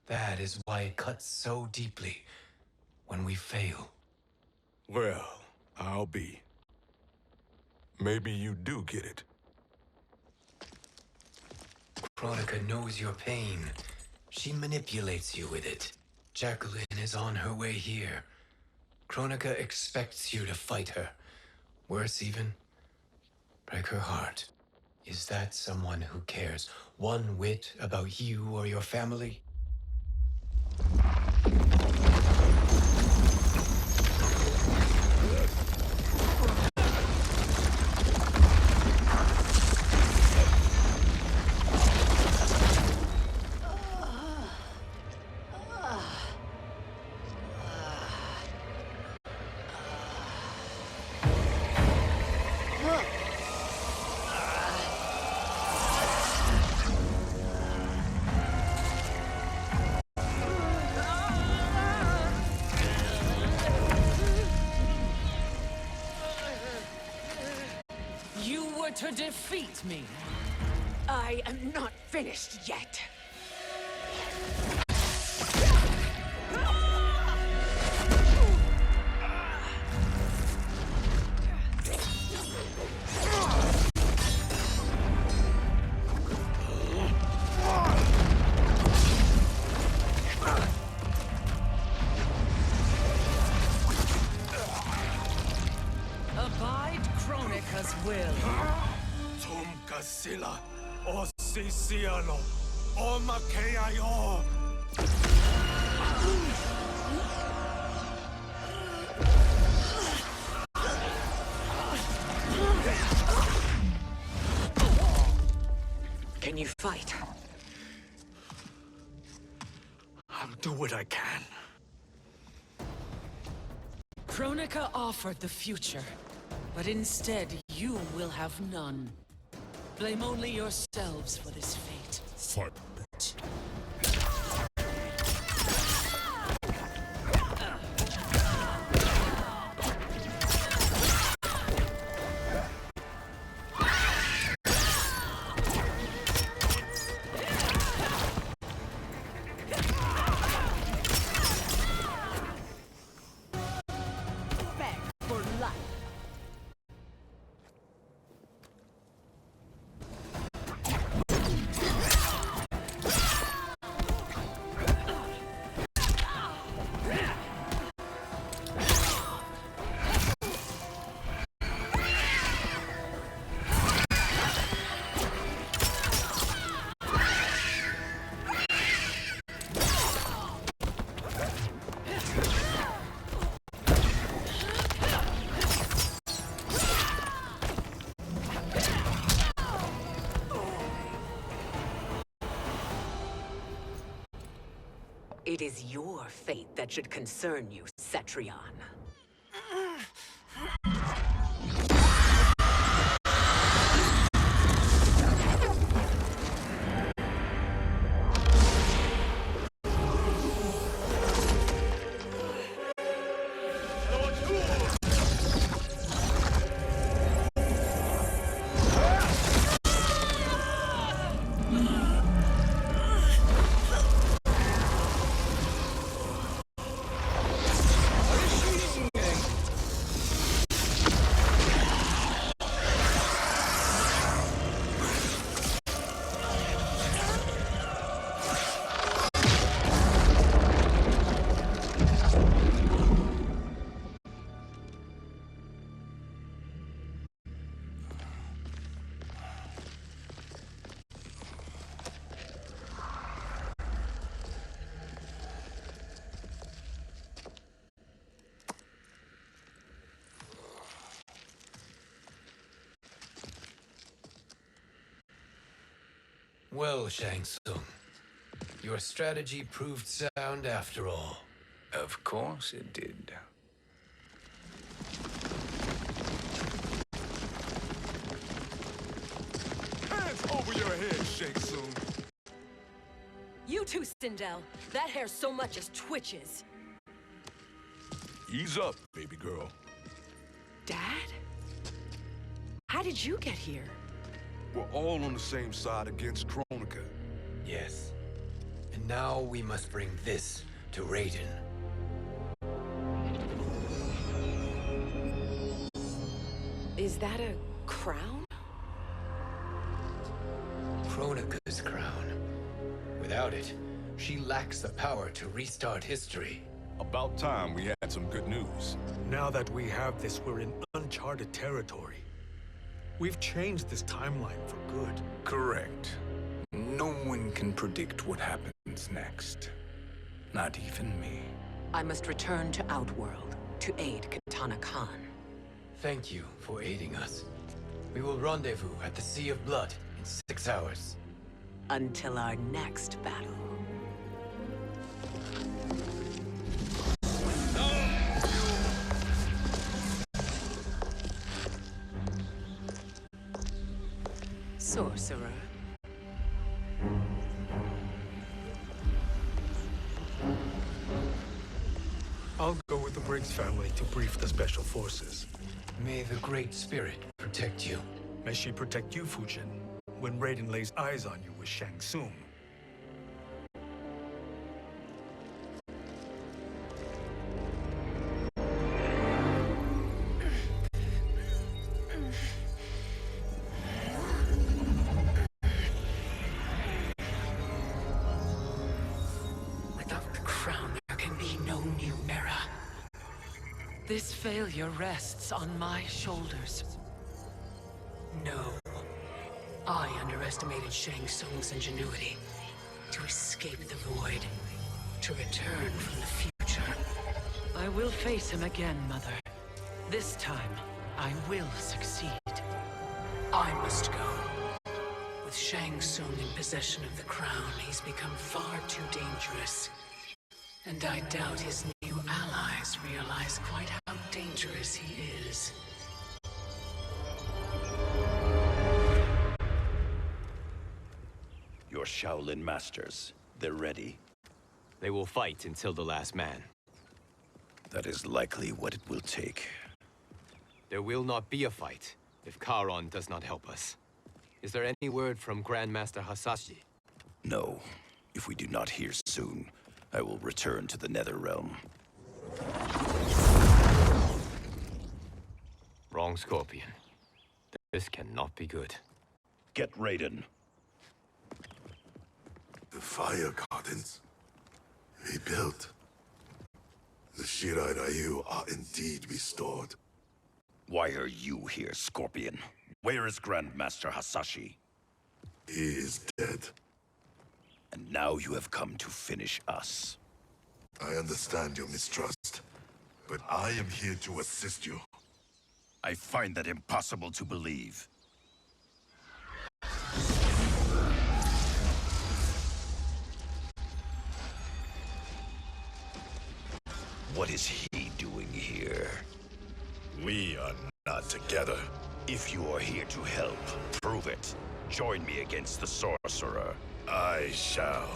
[SPEAKER 2] That is why it cuts so deeply when we fail.
[SPEAKER 5] Well, I'll be. Maybe you do get it.
[SPEAKER 2] Kronika knows your pain. She manipulates you with it. Jacqueline is on her way here. Kronika expects you to fight her. Worse even, break her heart. Is that someone who cares one whit about you or your family?
[SPEAKER 12] To defeat me. I am not finished yet. Abide Kronika's will.
[SPEAKER 4] Sila, o Sisialo, o Makeayo.
[SPEAKER 12] Can you fight?
[SPEAKER 4] I'll do what I can.
[SPEAKER 12] Kronika offered the future, but instead you will have none. Blame only yourselves for this fate.
[SPEAKER 5] Fight,
[SPEAKER 8] It is your fate that should concern you, Cetrion.
[SPEAKER 2] Well, Shang Tsung, your strategy proved sound after all.
[SPEAKER 3] Of course it did.
[SPEAKER 4] Hands over your head, Shang Tsung.
[SPEAKER 11] You too, Sindel. That hair so much as twitches.
[SPEAKER 5] Ease up, baby girl.
[SPEAKER 11] Dad? How did you get here?
[SPEAKER 5] We're all on the same side against Kronika.
[SPEAKER 2] Yes. And now we must bring this to Raiden.
[SPEAKER 11] Is that a crown?
[SPEAKER 2] Kronika's crown. Without it, she lacks the power to restart history.
[SPEAKER 5] About time we had some good news.
[SPEAKER 4] Now that we have this, we're in uncharted territory. We've changed this timeline for good.
[SPEAKER 3] Correct. No one can predict what happens next. Not even me.
[SPEAKER 8] I must return to Outworld to aid Katana Khan.
[SPEAKER 2] Thank you for aiding us. We will rendezvous at the Sea of Blood in 6 hours.
[SPEAKER 8] Until our next battle. Sorcerer.
[SPEAKER 4] I'll go with the Briggs family to brief the Special Forces.
[SPEAKER 2] May the Great Spirit protect you.
[SPEAKER 4] May she protect you, Fujin, when Raiden lays eyes on you with Shang Tsung.
[SPEAKER 12] Without the crown, there can be no new era. This failure rests on my shoulders. No. I underestimated Shang Tsung's ingenuity. To escape the void. To return from the future. I will face him again, Mother. This time, I will succeed. I must go. With Shang Tsung in possession of the crown, he's become far too dangerous. And I doubt his new allies realize quite how dangerous he is.
[SPEAKER 7] Your Shaolin masters, they're ready.
[SPEAKER 2] They will fight until the last man.
[SPEAKER 7] That is likely what it will take.
[SPEAKER 2] There will not be a fight if Charon does not help us. Is there any word from Grandmaster Hasashi?
[SPEAKER 7] No. If we do not hear soon, I will return to the Netherrealm.
[SPEAKER 2] Wrong, Scorpion. This cannot be good.
[SPEAKER 7] Get Raiden.
[SPEAKER 5] The fire gardens rebuilt. The Shirai Ryu are indeed restored.
[SPEAKER 7] Why are you here, Scorpion? Where is Grandmaster Hasashi?
[SPEAKER 5] He is dead.
[SPEAKER 7] And now you have come to finish us.
[SPEAKER 5] I understand your mistrust, but I am here to assist you.
[SPEAKER 7] I find that impossible to believe. What is he doing here?
[SPEAKER 5] We are not together.
[SPEAKER 7] If you are here to help, prove it. Join me against the sorcerer.
[SPEAKER 5] I shall.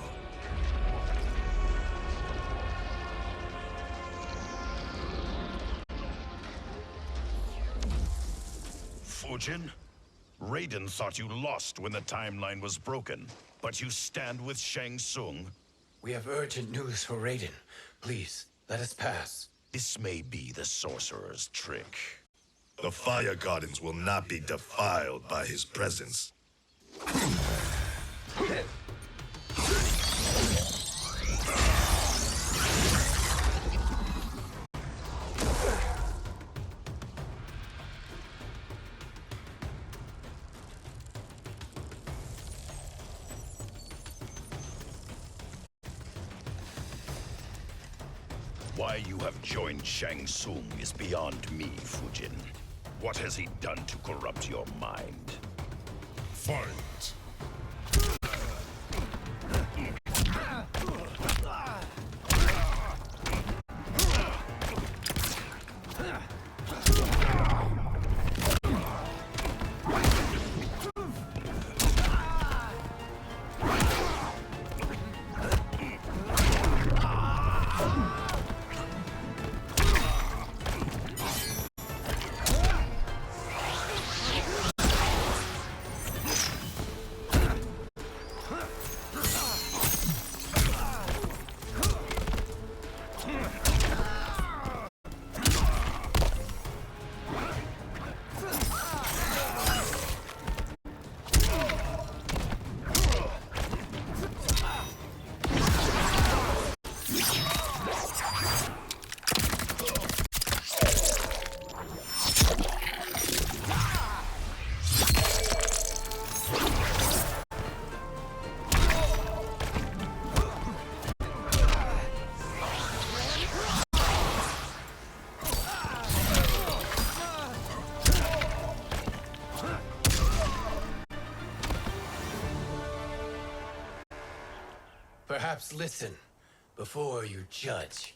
[SPEAKER 7] Fujin? Raiden thought you lost when the timeline was broken, but you stand with Shang Tsung?
[SPEAKER 2] We have urgent news for Raiden. Please, let us pass.
[SPEAKER 7] This may be the sorcerer's trick.
[SPEAKER 5] The Fire Gardens will not be defiled by his presence.
[SPEAKER 7] Why you have joined Shang Tsung is beyond me, Fujin. What has he done to corrupt your mind?
[SPEAKER 5] Fight!
[SPEAKER 2] Perhaps listen before you judge.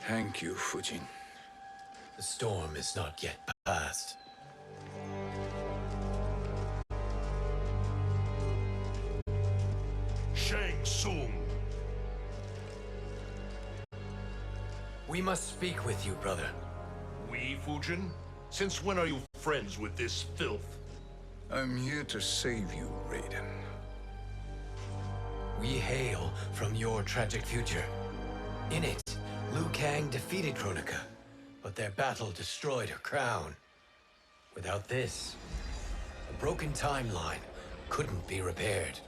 [SPEAKER 3] Thank you, Fujin.
[SPEAKER 2] The storm is not yet past.
[SPEAKER 5] Shang Tsung!
[SPEAKER 2] We must speak with you, brother.
[SPEAKER 5] We, Fujin? Since when are you friends with this filth?
[SPEAKER 3] I'm here to save you, Raiden.
[SPEAKER 2] We hail from your tragic future. In it, Liu Kang defeated Kronika, but their battle destroyed her crown. Without this, a broken timeline couldn't be repaired.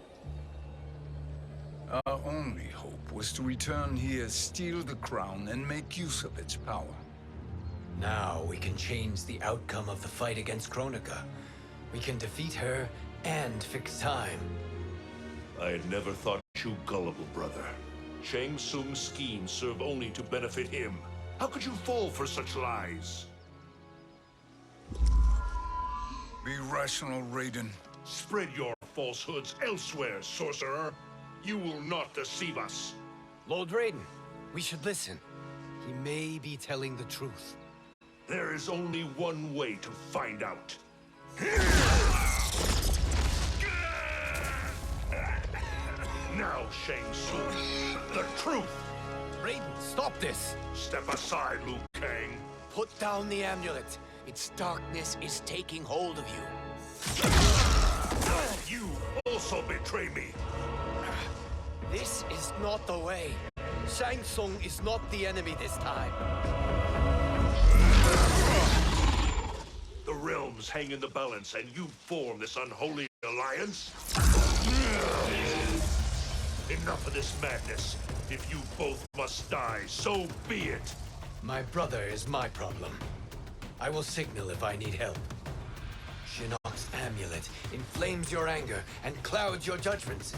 [SPEAKER 3] Our only hope was to return here, steal the crown, and make use of its power.
[SPEAKER 2] Now we can change the outcome of the fight against Kronika. We can defeat her and fix time.
[SPEAKER 1] I had never thought you gullible, brother. Shang Tsung's schemes serve only to benefit him. How could you fall for such lies?
[SPEAKER 3] Be rational, Raiden.
[SPEAKER 1] Spread your falsehoods elsewhere, sorcerer. You will not deceive us.
[SPEAKER 2] Lord Raiden, we should listen. He may be telling the truth.
[SPEAKER 1] There is only one way to find out. Now, Shang Tsung, the truth!
[SPEAKER 2] Raiden, stop this!
[SPEAKER 1] Step aside, Liu Kang.
[SPEAKER 2] Put down the amulet. Its darkness is taking hold of you.
[SPEAKER 1] You also betray me.
[SPEAKER 2] This is not the way. Shang Tsung is not the enemy this time.
[SPEAKER 1] The realms hang in the balance, and you form this unholy alliance? Enough of this madness. If you both must die, so be it.
[SPEAKER 2] My brother is my problem. I will signal if I need help. Shinnok's amulet inflames your anger and clouds your judgments.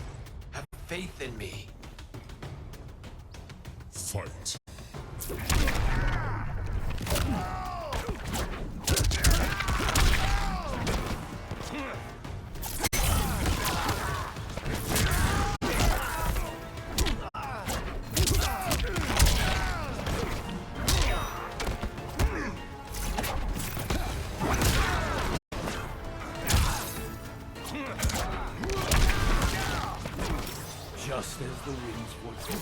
[SPEAKER 2] Have faith in me.
[SPEAKER 5] Fight.
[SPEAKER 2] You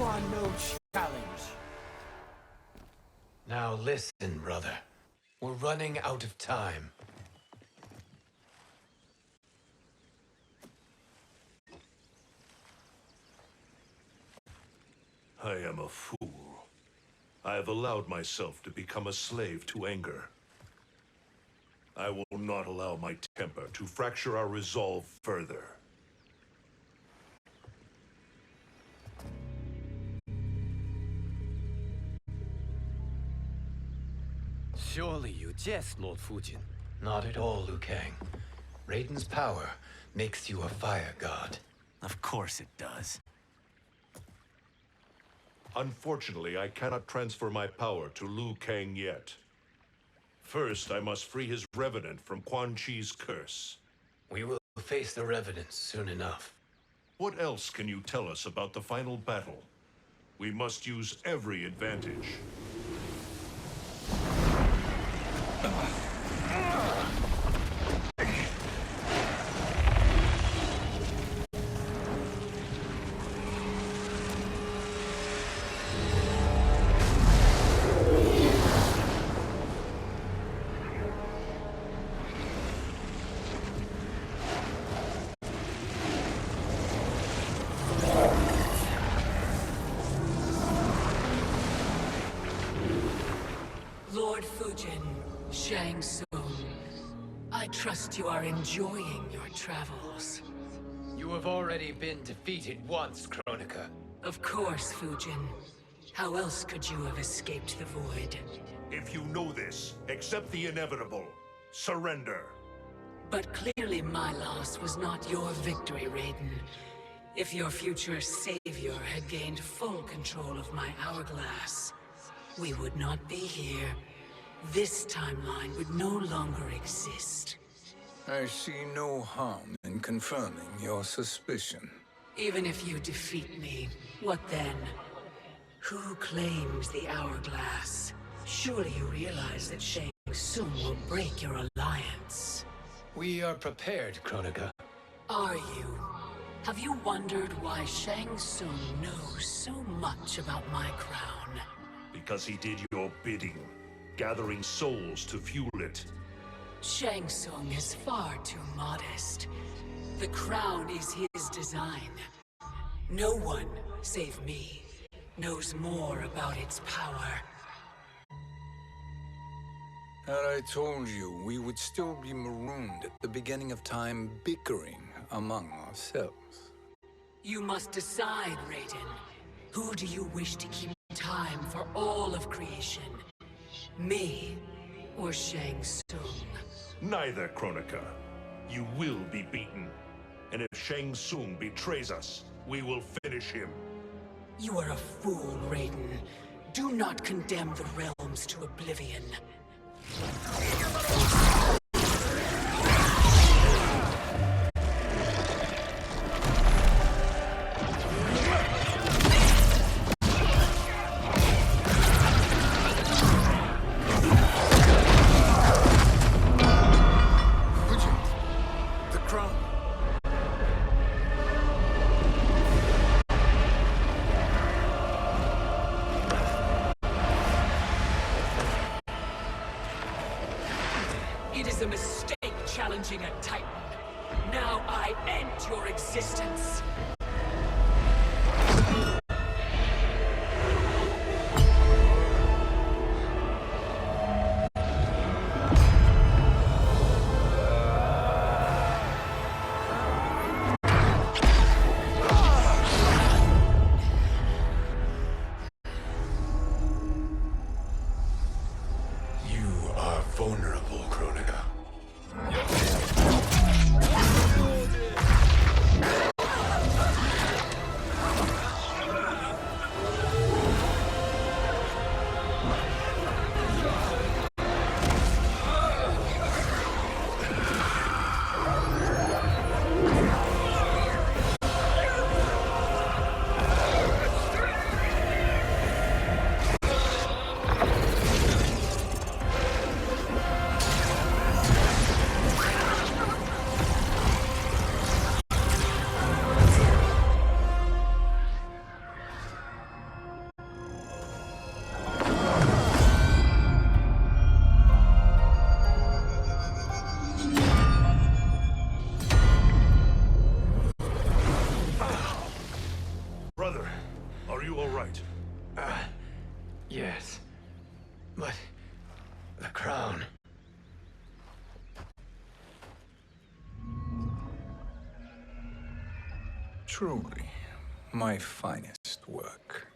[SPEAKER 2] are no challenge. Now listen, brother. We're running out of time.
[SPEAKER 1] I am a fool. I have allowed myself to become a slave to anger. I will not allow my temper to fracture our resolve further.
[SPEAKER 2] Surely you jest, Lord Fujin. Not at all, Liu Kang. Raiden's power makes you a fire god.
[SPEAKER 13] Of course it does.
[SPEAKER 1] Unfortunately, I cannot transfer my power to Liu Kang yet. First, I must free his revenant from Quan Chi's curse.
[SPEAKER 2] We will face the Revenants soon enough.
[SPEAKER 1] What else can you tell us about the final battle? We must use every advantage.
[SPEAKER 12] Lord Fujin, Shang Tsung, I trust you are enjoying your travels.
[SPEAKER 2] You have already been defeated once, Kronika.
[SPEAKER 12] Of course, Fujin. How else could you have escaped the void?
[SPEAKER 1] If you know this, accept the inevitable. Surrender.
[SPEAKER 12] But clearly my loss was not your victory, Raiden. If your future savior had gained full control of my hourglass, we would not be here. This timeline would no longer exist.
[SPEAKER 3] I see no harm in confirming your suspicion.
[SPEAKER 12] Even if you defeat me, what then? Who claims the hourglass? Surely you realize that Shang Tsung will break your alliance.
[SPEAKER 2] We are prepared, Kronika.
[SPEAKER 12] Are you? Have you wondered why Shang Tsung knows so much about my crown?
[SPEAKER 1] Because he did your bidding, gathering souls to fuel it.
[SPEAKER 12] Shang Tsung is far too modest. The crown is his design. No one, save me, knows more about its power.
[SPEAKER 3] Had I told you, we would still be marooned at the beginning of time, bickering among ourselves.
[SPEAKER 12] You must decide, Raiden. Who do you wish to keep time for all of creation? Me or Shang Tsung?
[SPEAKER 1] Neither, Kronika. You will be beaten. And if Shang Tsung betrays us, we will finish him.
[SPEAKER 12] You are a fool, Raiden. Do not condemn the realms to oblivion. It is a mistake challenging a Titan. Now I end your existence.
[SPEAKER 1] You are vulnerable, Kronika. you all right?
[SPEAKER 2] Yes. But... the crown...
[SPEAKER 3] Truly, my finest work.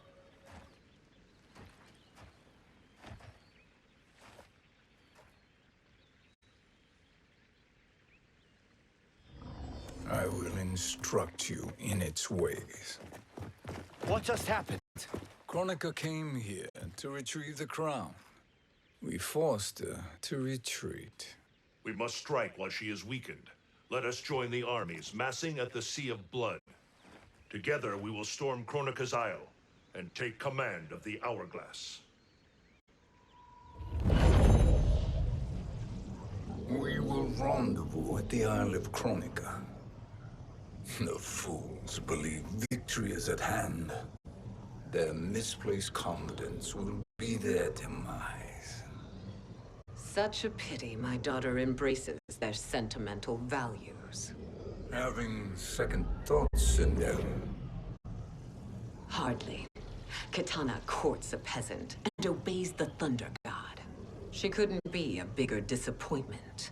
[SPEAKER 3] I will instruct you in its ways.
[SPEAKER 13] What just happened?
[SPEAKER 3] Kronika came here to retrieve the crown. We forced her to retreat.
[SPEAKER 1] We must strike while she is weakened. Let us join the armies, massing at the Sea of Blood. Together we will storm Kronika's Isle, and take command of the Hourglass.
[SPEAKER 3] We will rendezvous at the Isle of Kronika. The fools believe victory is at hand. Their misplaced confidence will be their demise.
[SPEAKER 8] Such a pity my daughter embraces their sentimental values.
[SPEAKER 3] Having second thoughts in them.
[SPEAKER 8] Hardly. Kitana courts a peasant and obeys the Thunder God. She couldn't be a bigger disappointment.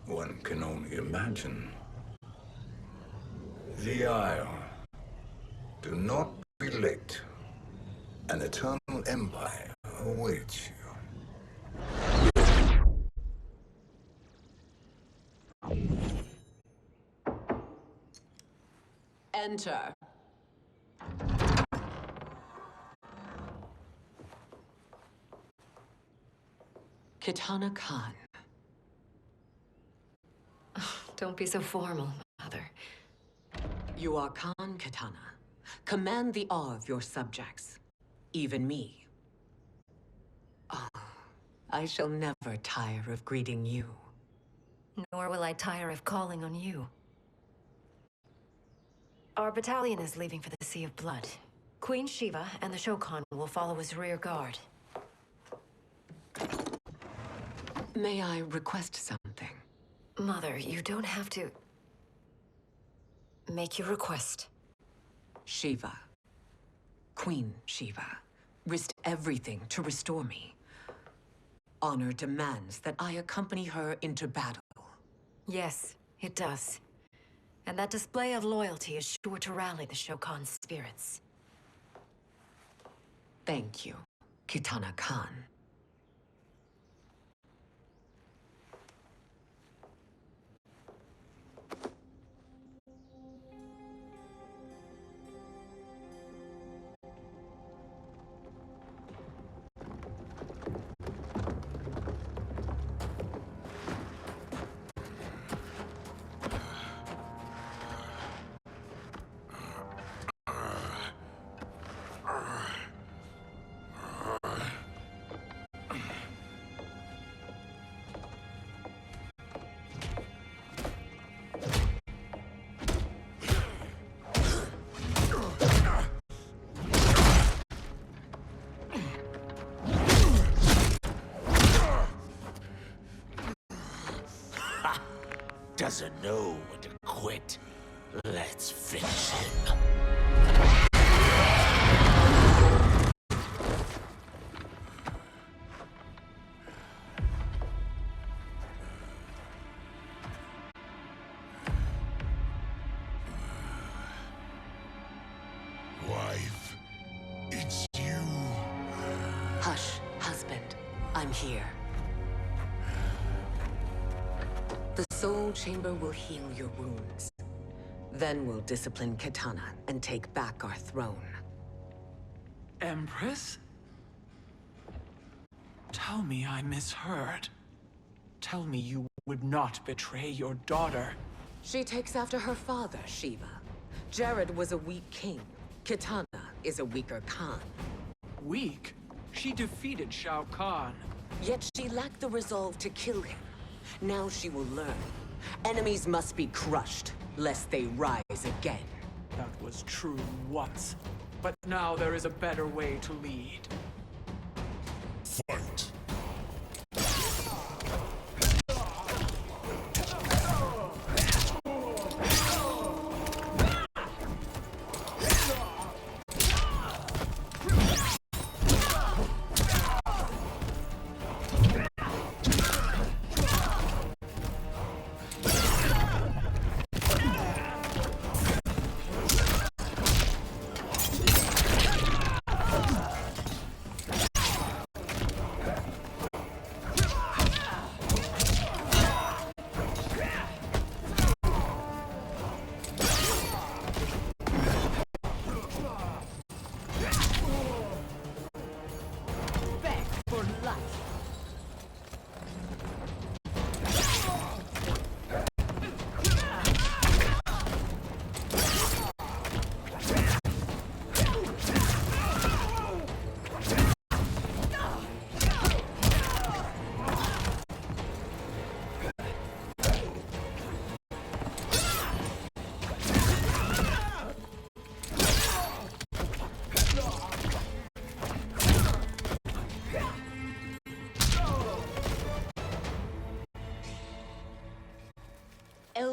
[SPEAKER 3] One can only imagine. The Isle. Do not be late. An eternal empire awaits you.
[SPEAKER 8] Enter. Kitana Khan.
[SPEAKER 11] Don't be so formal, Mother.
[SPEAKER 8] You are Khan Kitana. Command the awe of your subjects. Even me. Oh, I shall never tire of greeting you.
[SPEAKER 11] Nor will I tire of calling on you. Our battalion is leaving for the Sea of Blood. Queen Shiva and the Shokan will follow as rear guard.
[SPEAKER 8] May I request something?
[SPEAKER 11] Mother, you don't have to... make your request.
[SPEAKER 8] Shiva. Queen Shiva. Risked everything to restore me. Honor demands that I accompany her into battle.
[SPEAKER 11] Yes, it does. And that display of loyalty is sure to rally the Shokan's spirits.
[SPEAKER 8] Thank you, Kitana Khan.
[SPEAKER 7] Doesn't know when to quit. Let's finish him.
[SPEAKER 5] Wife, it's you.
[SPEAKER 8] Hush, husband. I'm here. The Soul Chamber will heal your wounds. Then we'll discipline Kitana and take back our throne.
[SPEAKER 9] Empress? Tell me I misheard. Tell me you would not betray your daughter.
[SPEAKER 8] She takes after her father, Shiva. Jared was a weak king. Kitana is a weaker Khan.
[SPEAKER 9] Weak? She defeated Shao Kahn.
[SPEAKER 8] Yet she lacked the resolve to kill him. Now she will learn. Enemies must be crushed, lest they rise again.
[SPEAKER 9] That was true once. But now there is a better way to lead.
[SPEAKER 5] Fight.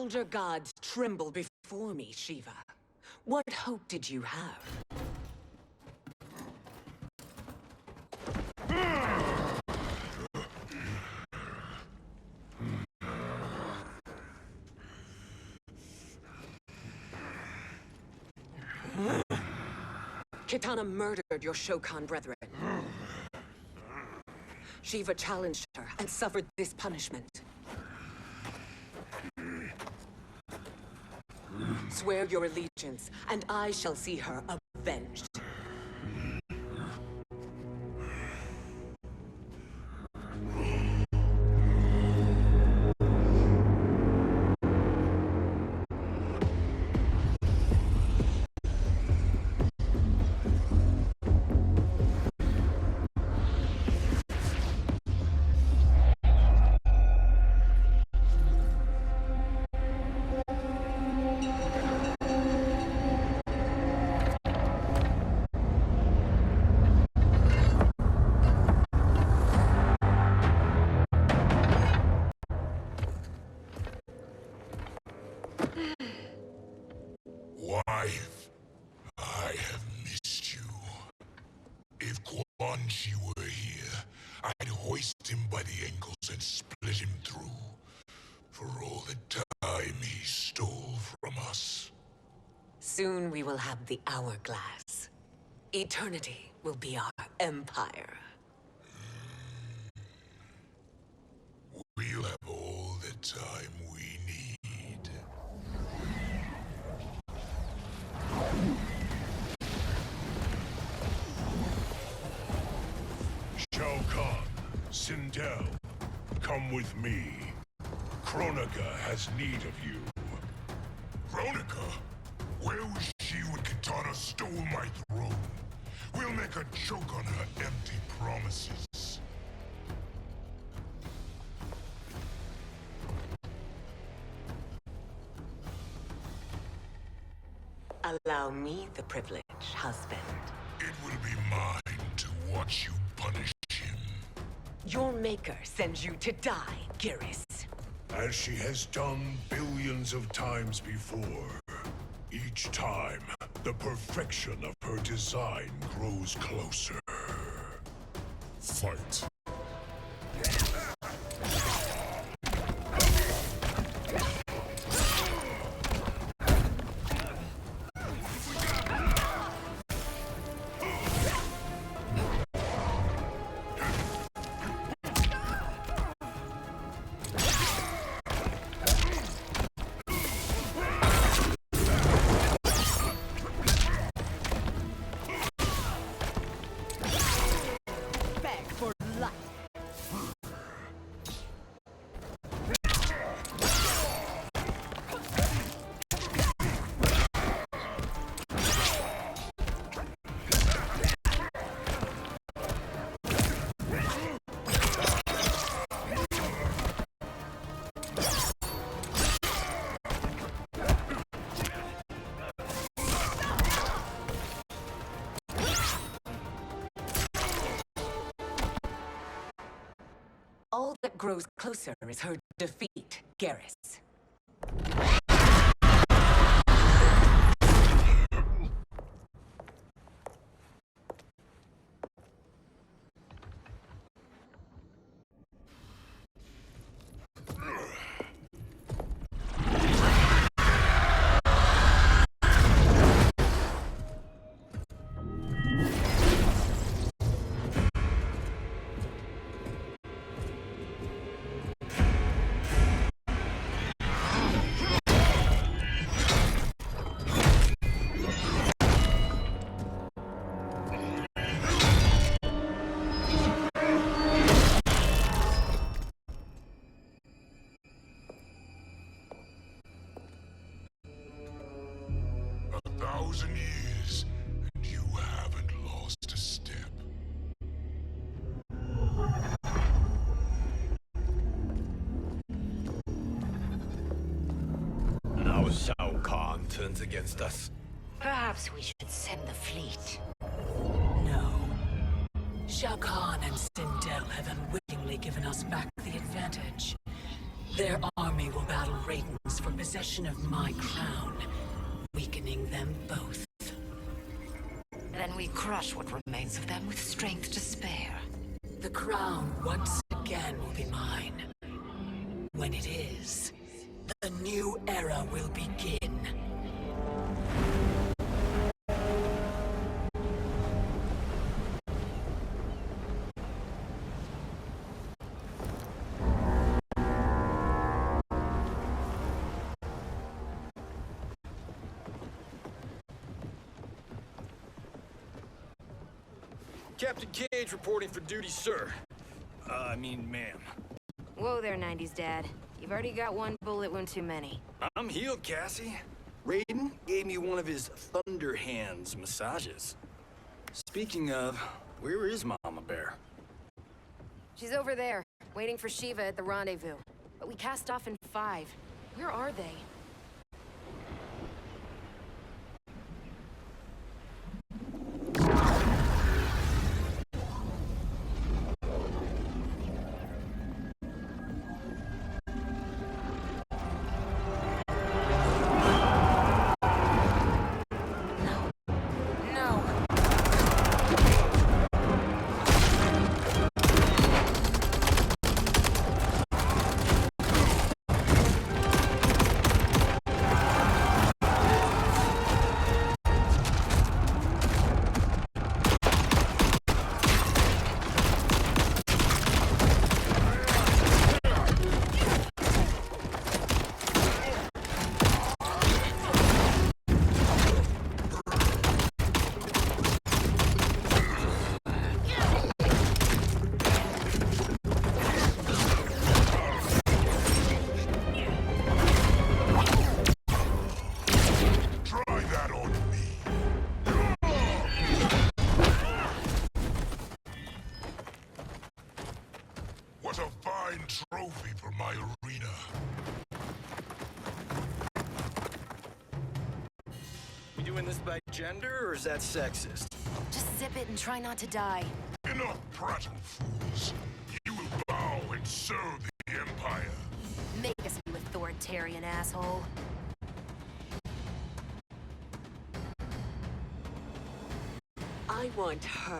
[SPEAKER 8] elder gods tremble before me, Shiva. What hope did you have? Kitana murdered your Shokan brethren. Shiva challenged her and suffered this punishment. Swear your allegiance, and I shall see her avenged.
[SPEAKER 5] Wife, I have missed you. If Quan Chi were here, I'd hoist him by the ankles and split him through. For all the time he stole from us.
[SPEAKER 8] Soon we will have the hourglass. Eternity will be our empire.
[SPEAKER 5] We'll have all the time we need. Shao Kahn, Sindel, come with me. Kronika has need of you. Kronika? Where was she when Kitana stole my throne? We'll make a joke on her empty promises.
[SPEAKER 8] Allow me the privilege, husband.
[SPEAKER 5] It will be mine to watch you punish him.
[SPEAKER 8] Your maker sends you to die, Geras.
[SPEAKER 5] As she has done billions of times before. Each time, the perfection of her design grows closer. Fight.
[SPEAKER 8] All that grows closer is her defeat, Geras. Years, and you haven't lost a step.
[SPEAKER 2] Now Shao Kahn turns against us.
[SPEAKER 11] Perhaps we should send the fleet.
[SPEAKER 12] No. Shao Kahn and Sindel have unwittingly given us back the advantage. Their army will battle Raidens for possession of my crown, weakening them both.
[SPEAKER 11] Then we crush what remains of them with strength to spare.
[SPEAKER 12] The crown once again will be mine. When it is, the new era will begin.
[SPEAKER 14] Captain Cage reporting for duty, sir. I mean, ma'am.
[SPEAKER 15] Whoa there, 90s Dad. You've already got one bullet wound too many.
[SPEAKER 14] I'm healed, Cassie. Raiden gave me one of his Thunder Hands massages. Speaking of, where is Mama Bear?
[SPEAKER 15] She's over there, waiting for Shiva at the rendezvous. But we cast off in 5. Where are they?
[SPEAKER 5] What a fine trophy for my arena.
[SPEAKER 14] We doing this by gender, or is that sexist?
[SPEAKER 15] Just zip it and try not to die.
[SPEAKER 5] Enough prattle, fools. You will bow and serve the Empire.
[SPEAKER 15] Make us, you authoritarian asshole.
[SPEAKER 8] I want her.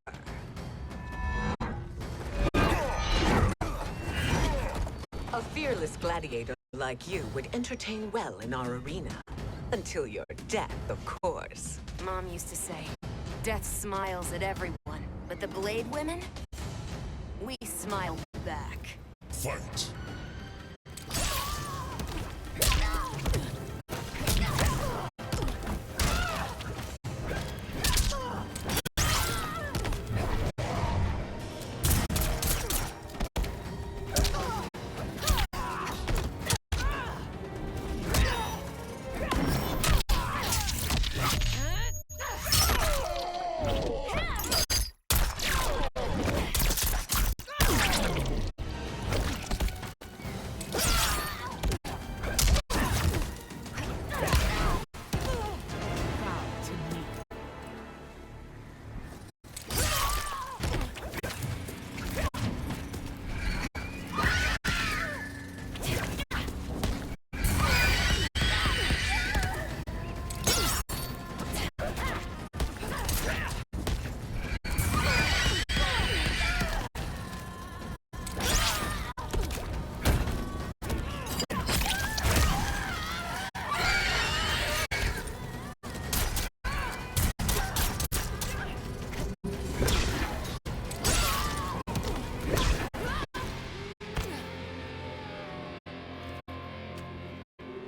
[SPEAKER 8] A fearless gladiator like you would entertain well in our arena. Until your death, of course.
[SPEAKER 15] Mom used to say, death smiles at everyone, but the Blade women? We smile back.
[SPEAKER 5] Fight!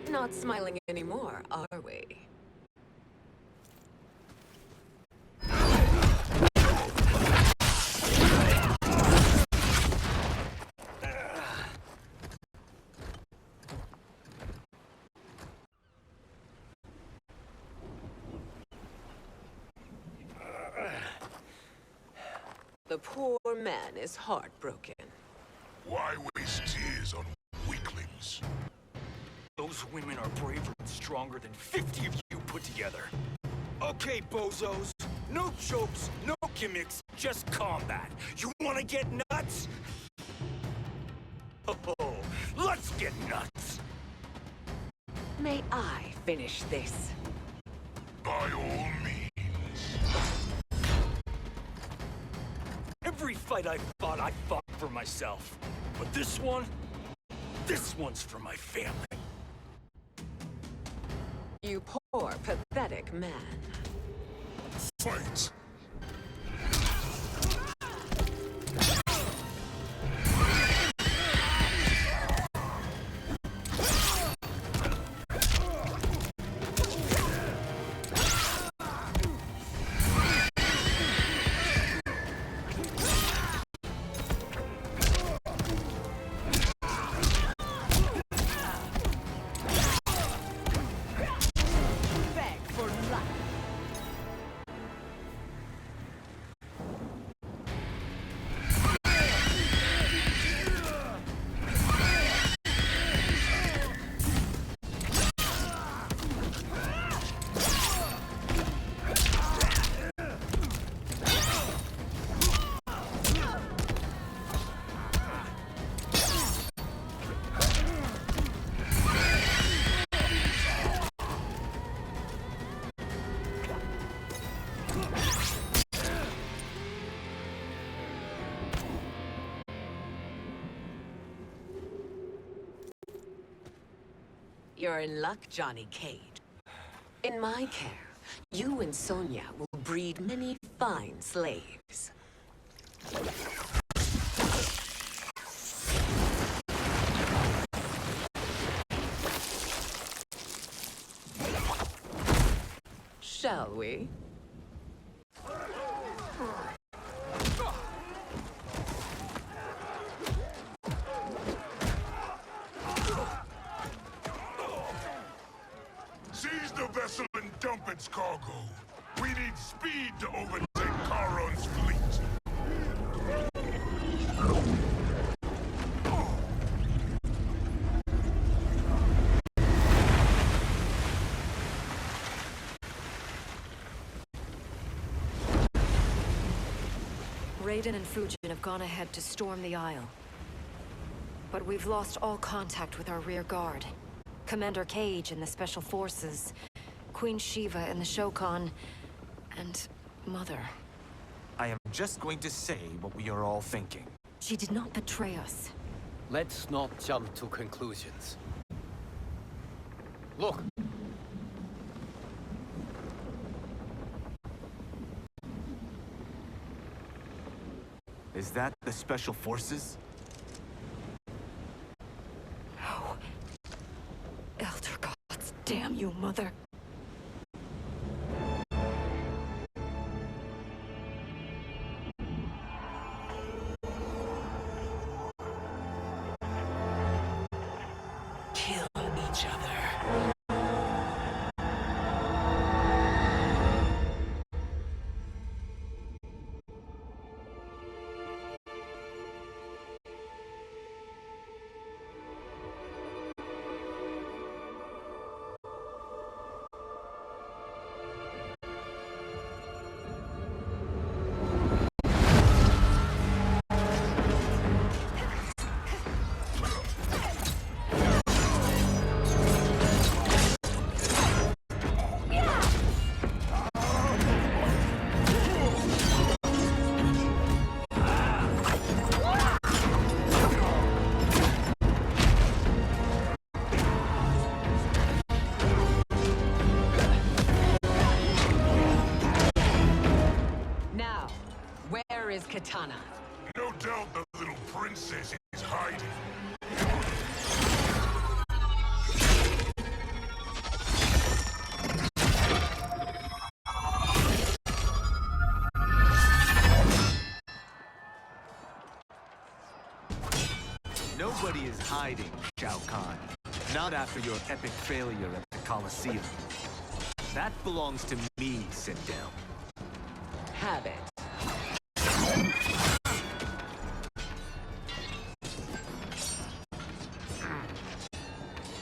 [SPEAKER 8] Not smiling anymore, are we? The poor man is heartbroken.
[SPEAKER 5] Why waste tears on weaklings?
[SPEAKER 14] Those women are braver and stronger than 50 of you put together. Okay, bozos. No jokes, no gimmicks, just combat. You wanna get nuts? Oh, let's get nuts.
[SPEAKER 8] May I finish this?
[SPEAKER 5] By all means.
[SPEAKER 14] Every fight I fought for myself. But this one's for my family.
[SPEAKER 8] You poor, pathetic man.
[SPEAKER 5] Fight!
[SPEAKER 8] You're in luck, Johnny Cage. In my care, you and Sonia will breed many fine slaves. Shall we?
[SPEAKER 5] Seize the vessel and dump its cargo. We need speed to overtake Charon's fleet.
[SPEAKER 11] Raiden and Fujin have gone ahead to storm the Isle. But we've lost all contact with our rear guard. Commander Cage and the Special Forces, Queen Shiva and the Shokan, and Mother.
[SPEAKER 13] I am just going to say what we are all thinking.
[SPEAKER 11] She did not betray us.
[SPEAKER 2] Let's not jump to conclusions. Look!
[SPEAKER 13] Is that the Special Forces?
[SPEAKER 11] No. Elder gods, damn you, Mother.
[SPEAKER 8] Kill each other. Is Katana.
[SPEAKER 5] No doubt the little princess is hiding.
[SPEAKER 13] Nobody is hiding, Shao Kahn. Not after your epic failure at the Colosseum. That belongs to me, sit down.
[SPEAKER 8] Have it.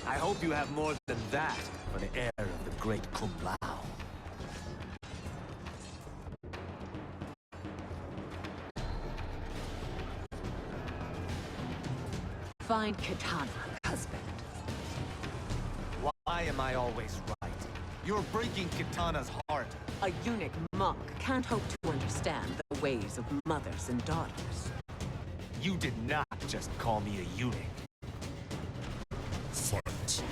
[SPEAKER 13] I hope you have more than that for the heir of the great Kung Lao.
[SPEAKER 8] Find Katana, husband.
[SPEAKER 13] Why am I always right? You're breaking Kitana's heart.
[SPEAKER 8] A eunuch monk can't hope to understand the ways of mothers and daughters.
[SPEAKER 13] You did not just call me a eunuch.
[SPEAKER 5] Fight.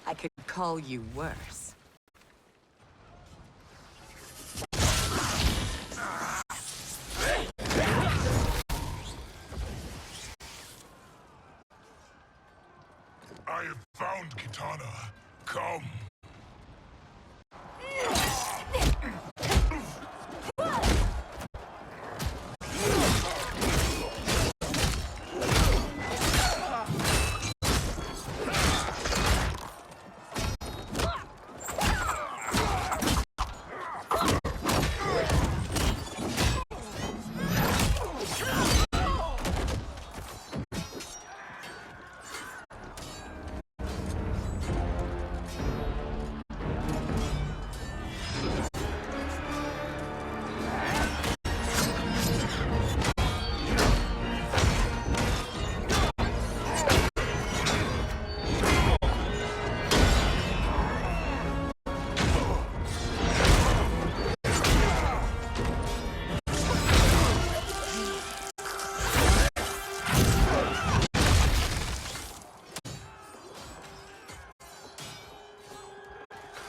[SPEAKER 8] I could call you worse.
[SPEAKER 5] I have found Kitana. Come.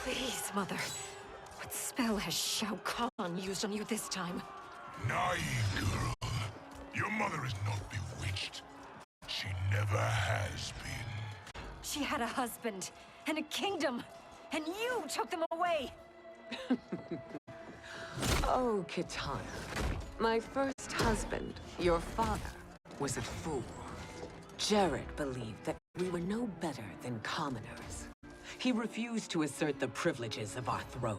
[SPEAKER 11] Please, Mother. What spell has Shao Kahn used on you this time?
[SPEAKER 5] Naive girl. Your mother is not bewitched. She never has been.
[SPEAKER 11] She had a husband and a kingdom, and you took them away!
[SPEAKER 8] Oh, Kitana. My first husband, your father, was a fool. Jared believed that we were no better than commoners. He refused to assert the privileges of our throne.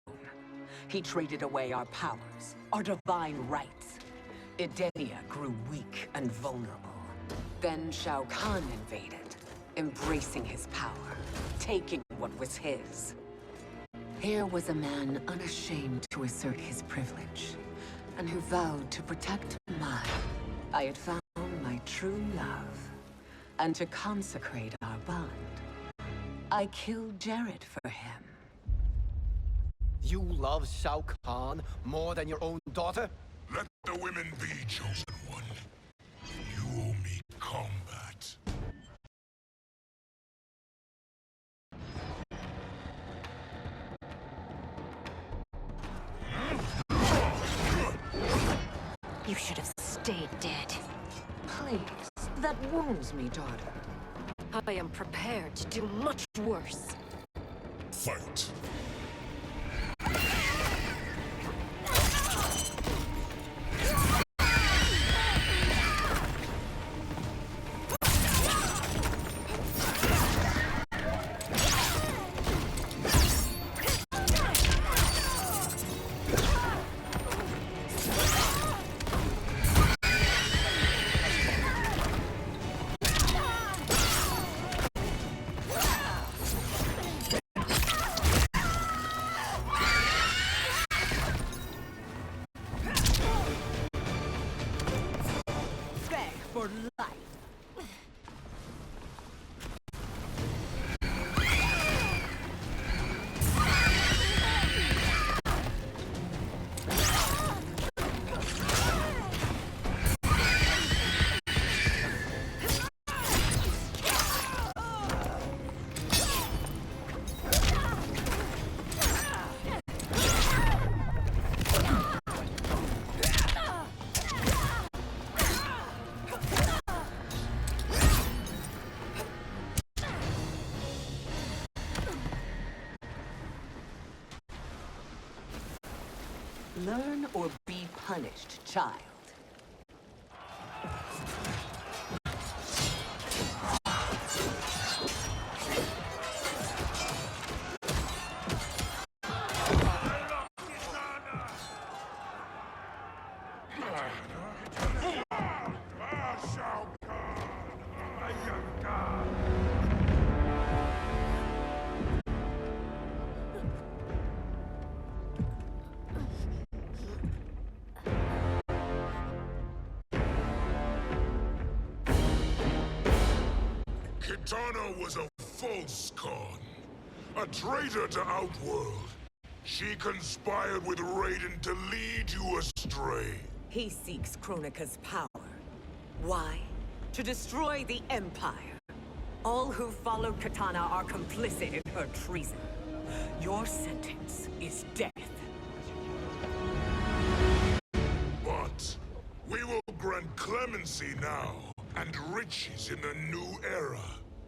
[SPEAKER 8] He traded away our powers, our divine rights. Edenia grew weak and vulnerable. Then Shao Kahn invaded, embracing his power, taking what was his. Here was a man unashamed to assert his privilege, and who vowed to protect mine. I had found my true love, and to consecrate our bond, I killed Jared for him.
[SPEAKER 2] You love Shao Kahn more than your own daughter?
[SPEAKER 5] Let the women be, chosen one. You owe me combat.
[SPEAKER 11] You should have stayed dead.
[SPEAKER 8] Please, that wounds me, daughter.
[SPEAKER 11] I am prepared to do much worse.
[SPEAKER 5] Fight.
[SPEAKER 8] Learn or be punished, child.
[SPEAKER 5] Kitana was a false god, a traitor to Outworld. She conspired with Raiden to lead you astray.
[SPEAKER 8] He seeks Kronika's power. Why? To destroy the Empire. All who followed Kitana are complicit in her treason. Your sentence is death.
[SPEAKER 5] But we will grant clemency now, and riches in the new era,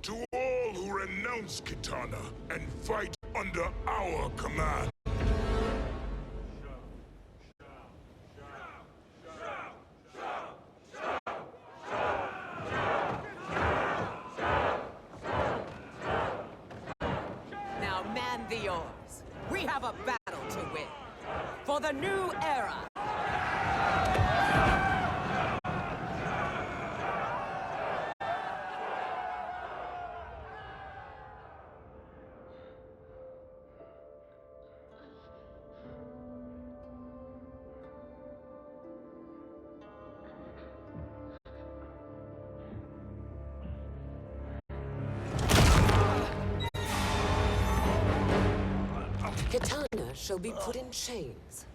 [SPEAKER 5] to all who renounce Kitana and fight under our command.
[SPEAKER 8] Now man the oars. We have a battle to win. For the new era. Kitana shall be put in chains.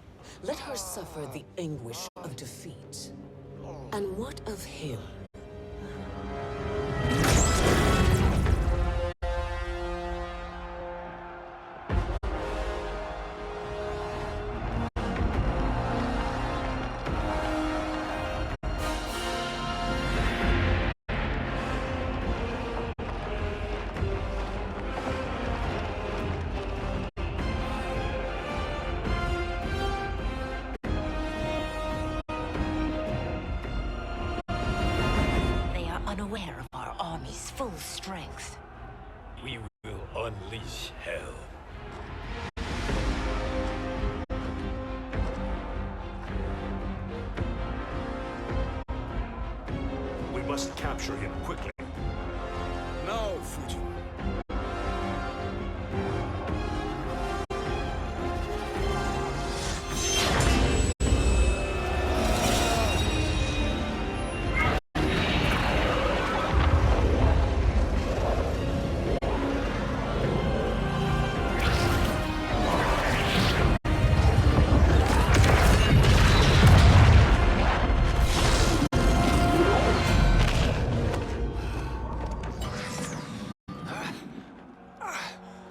[SPEAKER 8] Let her suffer the anguish of defeat. And what of him?
[SPEAKER 6] Unaware of our army's full strength.
[SPEAKER 14] We will unleash hell.
[SPEAKER 4] We must capture him quickly.
[SPEAKER 14] Now, Fujin.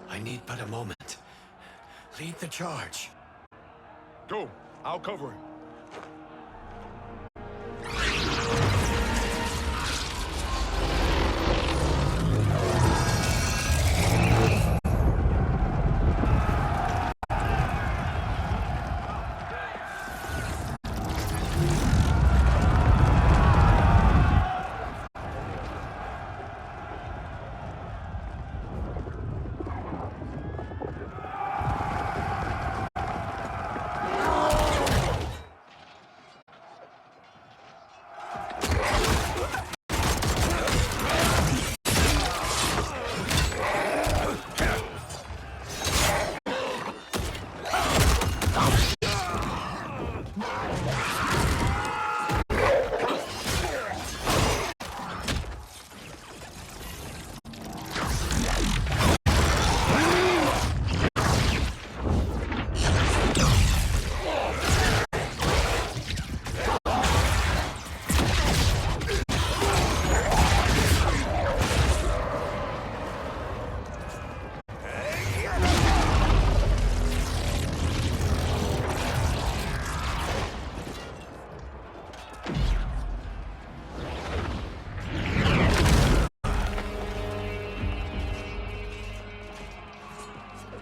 [SPEAKER 2] I need but a moment. Lead the charge.
[SPEAKER 4] Go. I'll cover him.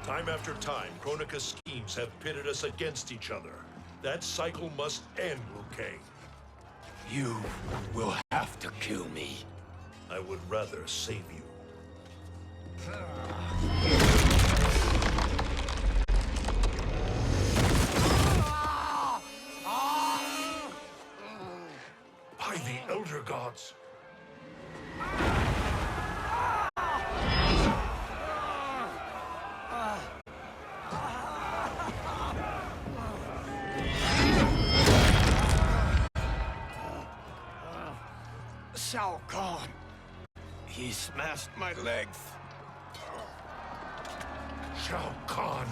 [SPEAKER 1] Time after time, Kronika's schemes have pitted us against each other.
[SPEAKER 5] That cycle must end, Liu Kang.
[SPEAKER 7] You will have to kill me.
[SPEAKER 1] I would rather save you.
[SPEAKER 5] By the Elder Gods.
[SPEAKER 7] Shao Kahn. He smashed my legs.
[SPEAKER 5] Shao Kahn.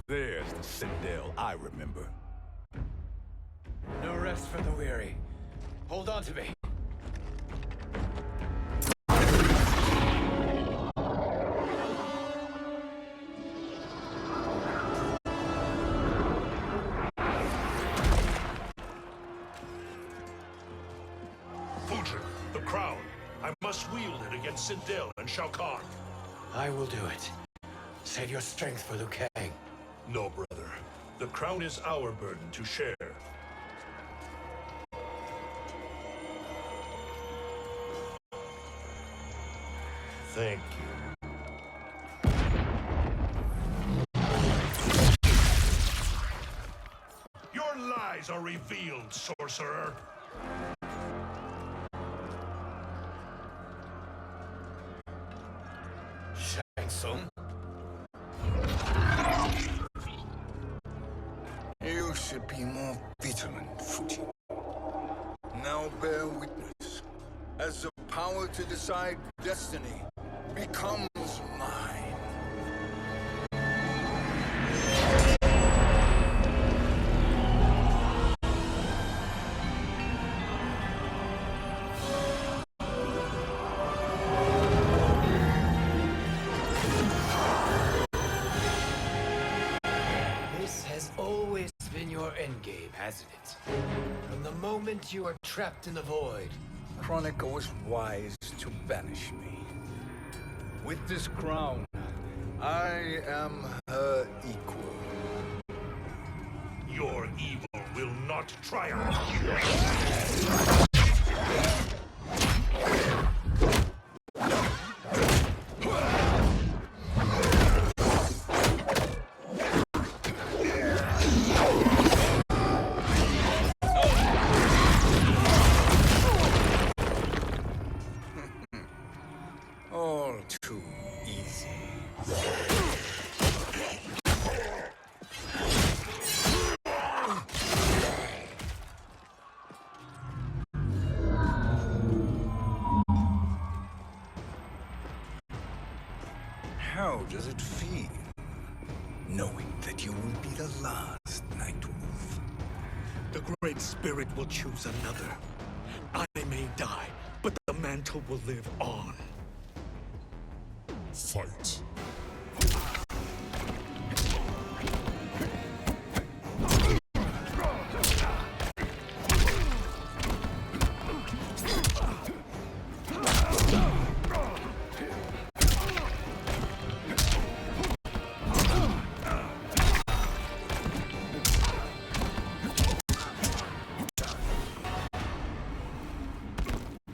[SPEAKER 7] There's the Citadel I remember.
[SPEAKER 2] No rest for the weary. Hold on to me.
[SPEAKER 5] Fujin, the crown. I must wield it against Sindel and Shao Kahn.
[SPEAKER 2] I will do it. Save your strength for Liu Kang.
[SPEAKER 1] No, brother. The crown is our burden to share. Thank you.
[SPEAKER 5] Your lies are revealed, sorcerer.
[SPEAKER 2] Shang Tsung?
[SPEAKER 3] You should be more vigilant, Fujin. Now bear witness, as the power to decide destiny becomes mine.
[SPEAKER 2] This has always been your endgame, hasn't it? From the moment you are trapped in the void.
[SPEAKER 3] Kronika was wise to banish me. With this crown, I am her equal.
[SPEAKER 5] Your evil will not triumph.
[SPEAKER 3] All too easy. How does it feel, knowing that you will be the last Nightwolf?
[SPEAKER 4] The Great Spirit will choose another. I may die, but the mantle will live on. Fight.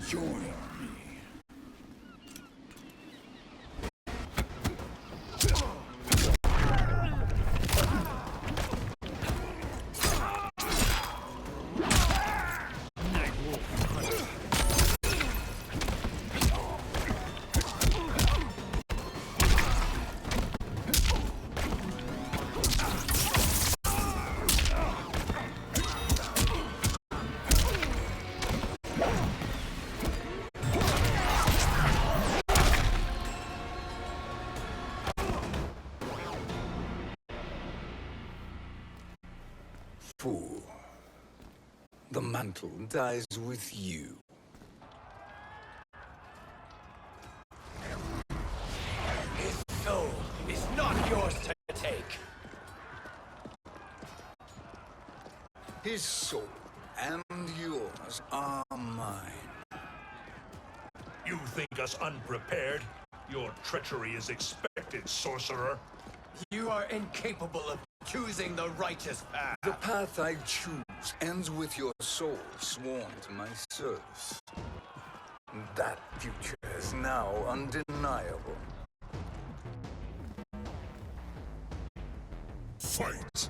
[SPEAKER 3] Join me. mantle dies with you.
[SPEAKER 14] His soul is not yours to take.
[SPEAKER 3] His soul and yours are mine.
[SPEAKER 4] You think us unprepared? Your treachery is expected, sorcerer.
[SPEAKER 14] You are incapable of choosing the righteous path.
[SPEAKER 3] The path I choose ends with your soul sworn to my service. That future is now undeniable.
[SPEAKER 5] Fight!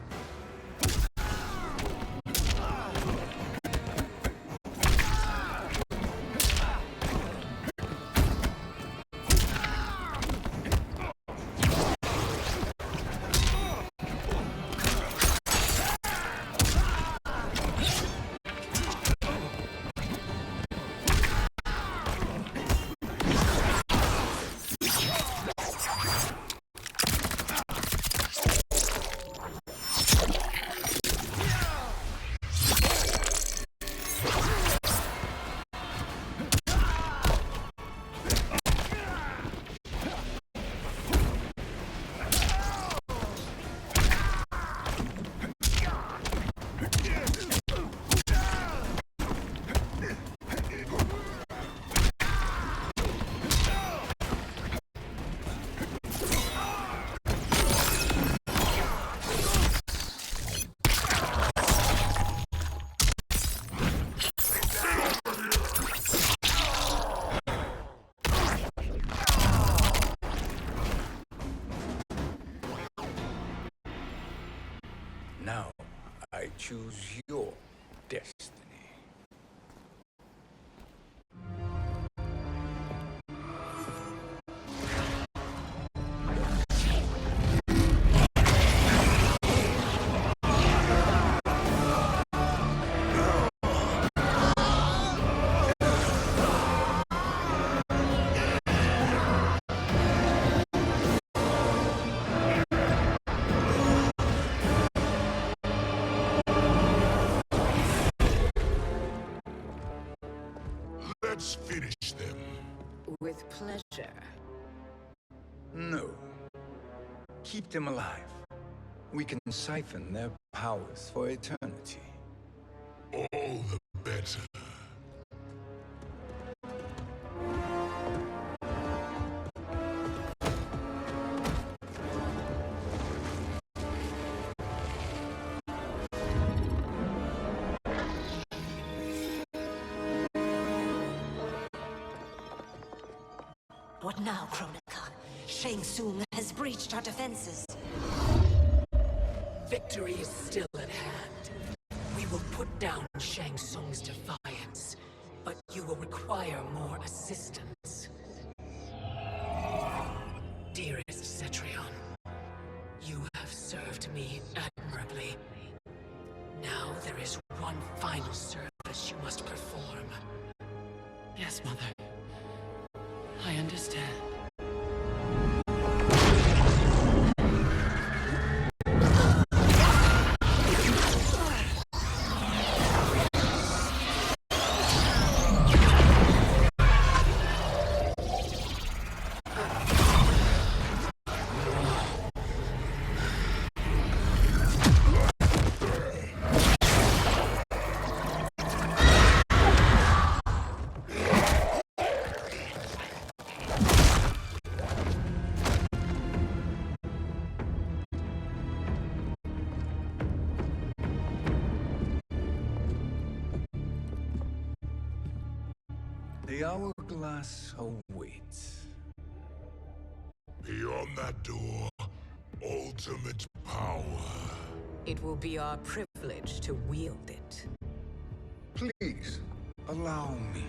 [SPEAKER 3] Now, I choose your destiny.
[SPEAKER 5] Let's finish them.
[SPEAKER 8] With pleasure.
[SPEAKER 3] No. Keep them alive. We can siphon their powers for eternity.
[SPEAKER 5] All the better.
[SPEAKER 6] What now, Kronika? Shang Tsung has breached our defenses.
[SPEAKER 12] Victory is still at hand. We will put down Shang Tsung's defiance, but you will require more assistance. Dearest Cetrion, you have served me admirably. Now there is one final service you must perform.
[SPEAKER 9] Yes, Mother. I understand.
[SPEAKER 3] The hourglass awaits.
[SPEAKER 5] Beyond that door, ultimate power.
[SPEAKER 8] It will be our privilege to wield it.
[SPEAKER 3] Please, allow me.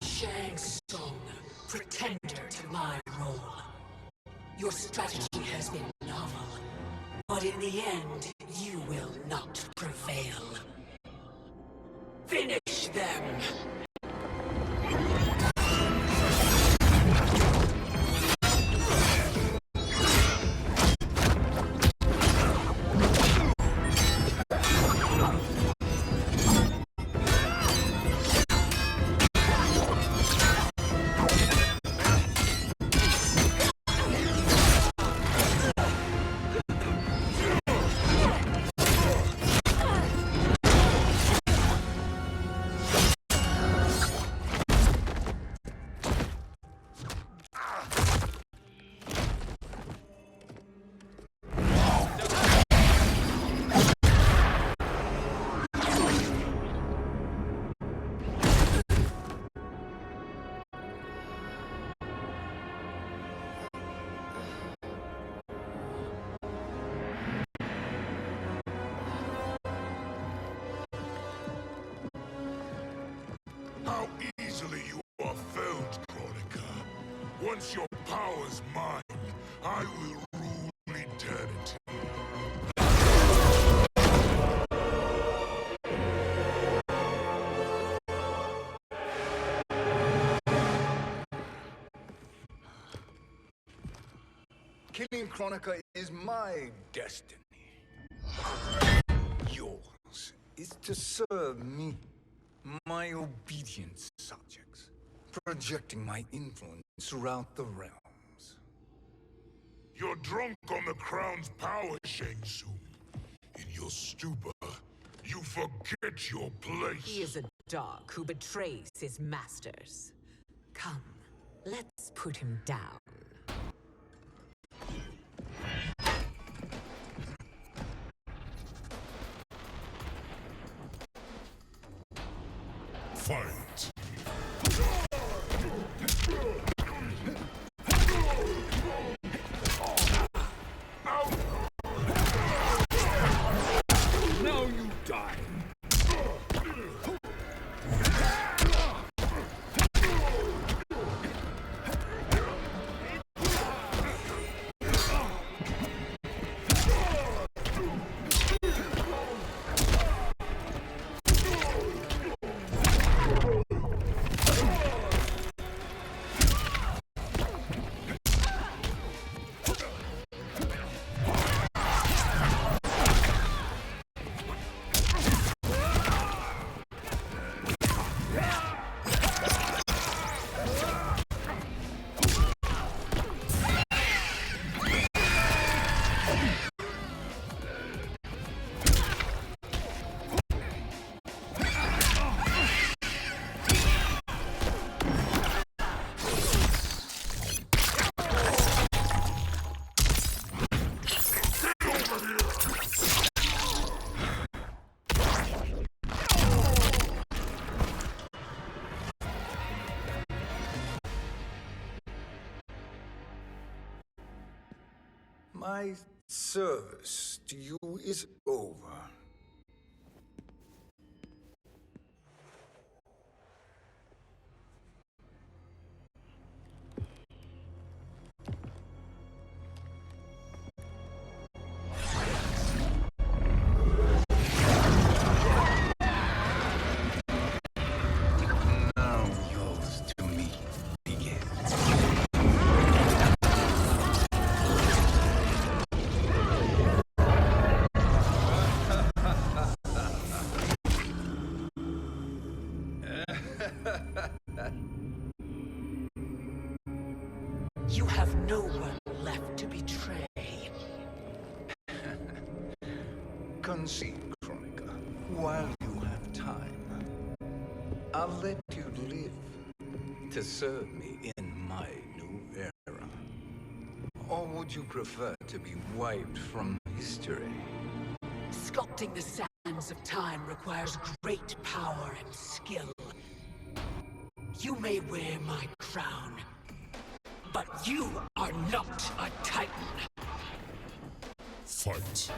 [SPEAKER 12] Shang Tsung, pretender to my role. Your strategy has been novel, but in the end, you will not prevail.
[SPEAKER 5] How easily you are felled, Kronika. Once your power's mine, I will rule eternity.
[SPEAKER 3] Killing Kronika is my destiny. Yours is to serve me, my obedient subjects, projecting my influence throughout the realms.
[SPEAKER 5] You're drunk on the crown's power, Shang Tsung. In your stupor, you forget your place.
[SPEAKER 8] He is a dog who betrays his masters. Come, let's put him down.
[SPEAKER 5] Fight!
[SPEAKER 3] Now you die! My service to you is over. Now yours to me begins.
[SPEAKER 8] You have no one left to betray.
[SPEAKER 3] Concede, Kronika, while you have time. I'll let you live to serve me in my new era. Or would you prefer to be wiped from history?
[SPEAKER 8] Sculpting the sands of time requires great power and skill. You may wear my crown, but you are not a Titan.
[SPEAKER 5] Fight!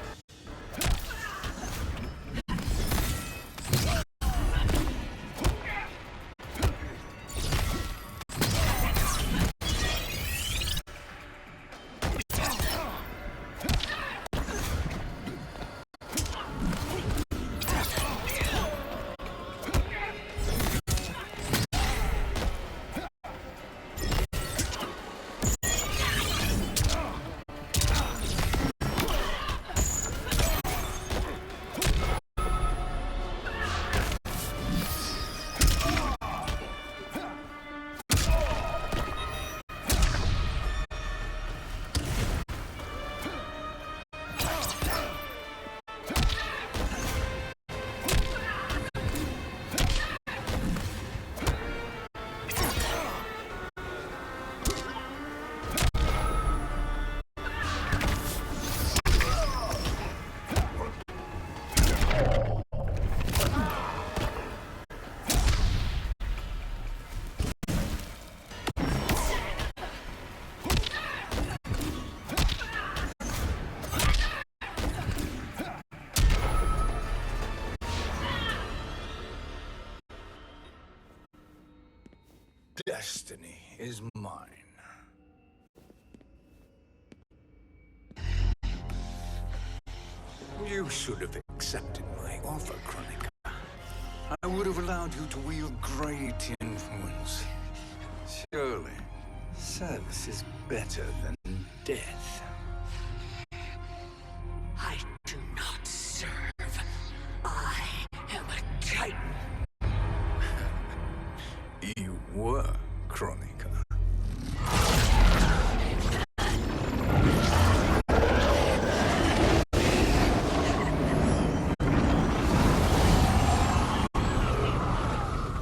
[SPEAKER 3] destiny is mine. You should have accepted my offer, Kronika. I would have allowed you to wield great influence. Surely, service is better than death.
[SPEAKER 8] I do not serve. I am a Titan.
[SPEAKER 3] You were, Kronika.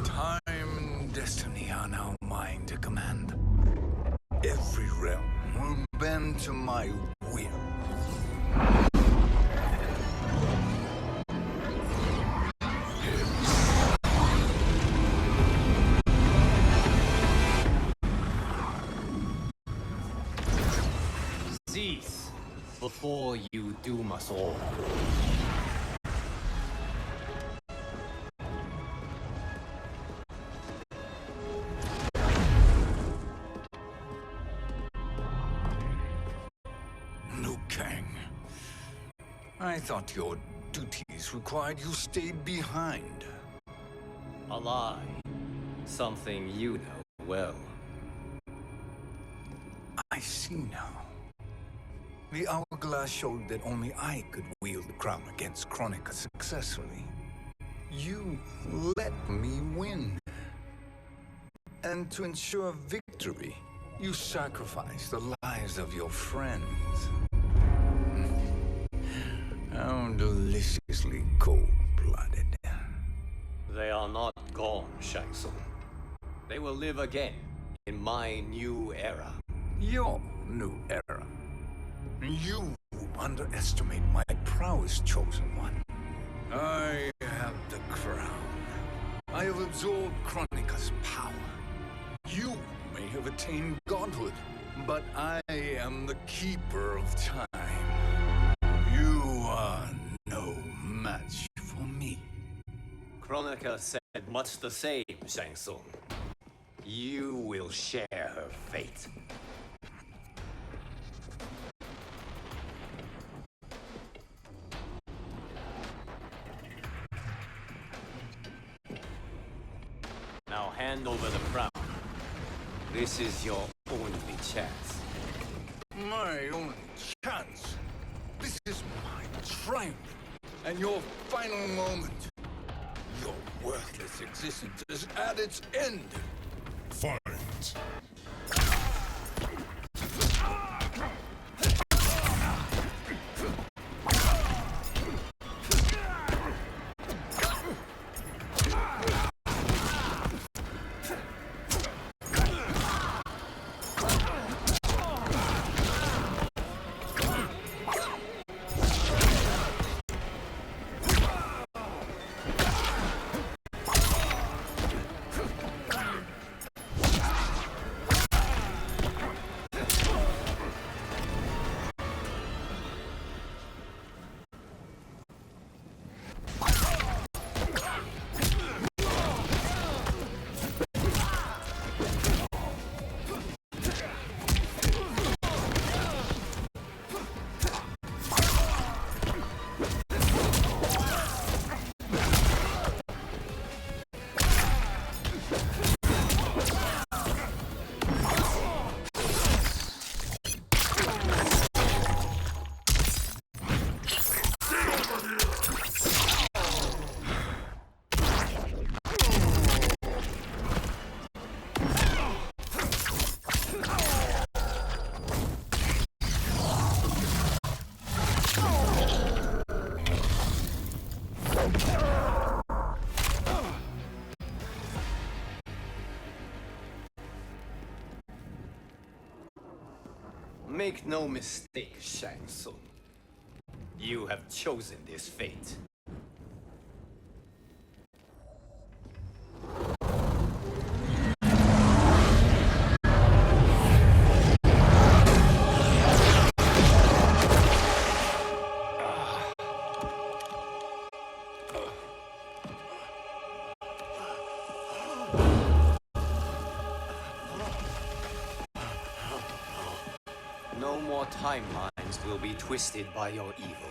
[SPEAKER 3] Time and destiny are now mine to command. Every realm will bend to my will.
[SPEAKER 2] Cease before you doom us all.
[SPEAKER 3] Liu Kang. I thought your duties required you stayed behind.
[SPEAKER 2] A lie. Something you know well.
[SPEAKER 3] I see now. The hourglass showed that only I could wield the crown against Kronika successfully. You let me win. And to ensure victory, you sacrificed the lives of your friends. How deliciously cold-blooded.
[SPEAKER 2] They are not gone, Shang Tsung. They will live again in my new era.
[SPEAKER 3] Your new era. You underestimate my prowess, Chosen One. I have the crown. I have absorbed Kronika's power. You may have attained godhood, but I am the keeper of time. You are no match for me.
[SPEAKER 2] Kronika said much the same, Shang Tsung. You will share her fate. Now hand over the crown. This is your only chance.
[SPEAKER 3] My only chance. This is my triumph. And your final moment. Your worthless existence is at its end.
[SPEAKER 5] Fight.
[SPEAKER 2] Make no mistake, Shang Tsung. You have chosen this fate. more timelines will be twisted by your evil.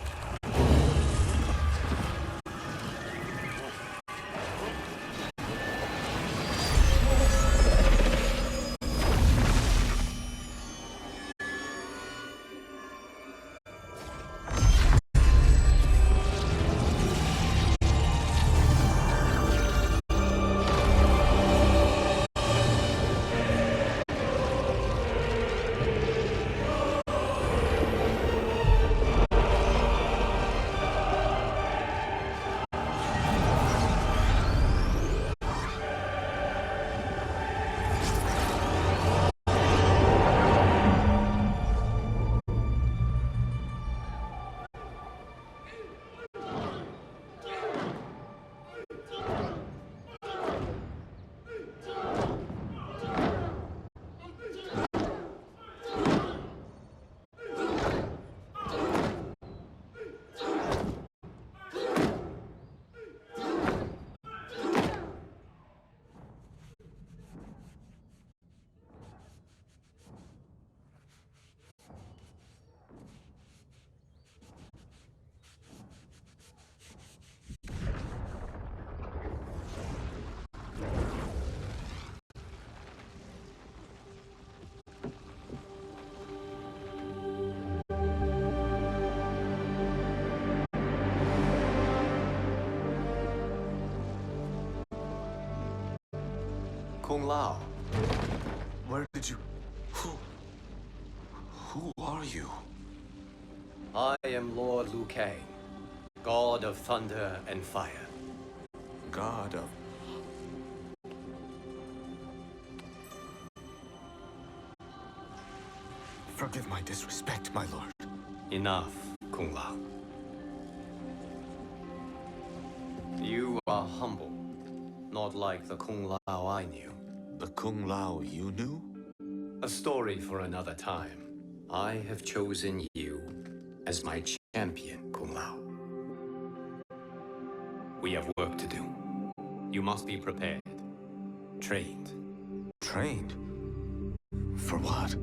[SPEAKER 2] Kung Lao.
[SPEAKER 7] Where did you... Who are you?
[SPEAKER 2] I am Lord Liu Kang, God of Thunder and Fire.
[SPEAKER 7] God of... Forgive my disrespect, my lord.
[SPEAKER 2] Enough, Kung Lao. You are humble, not like the Kung Lao I knew.
[SPEAKER 7] The Kung Lao you knew?
[SPEAKER 2] A story for another time. I have chosen you as my champion, Kung Lao. We have work to do. You must be prepared. Trained.
[SPEAKER 7] Trained? For what?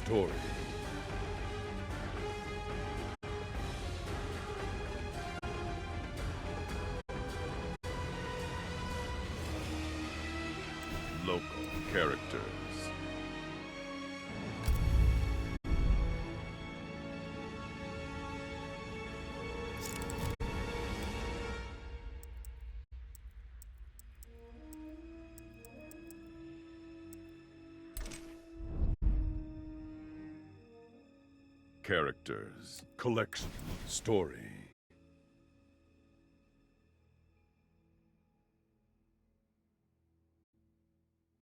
[SPEAKER 5] story. Local characters. Characters. Collection. Story.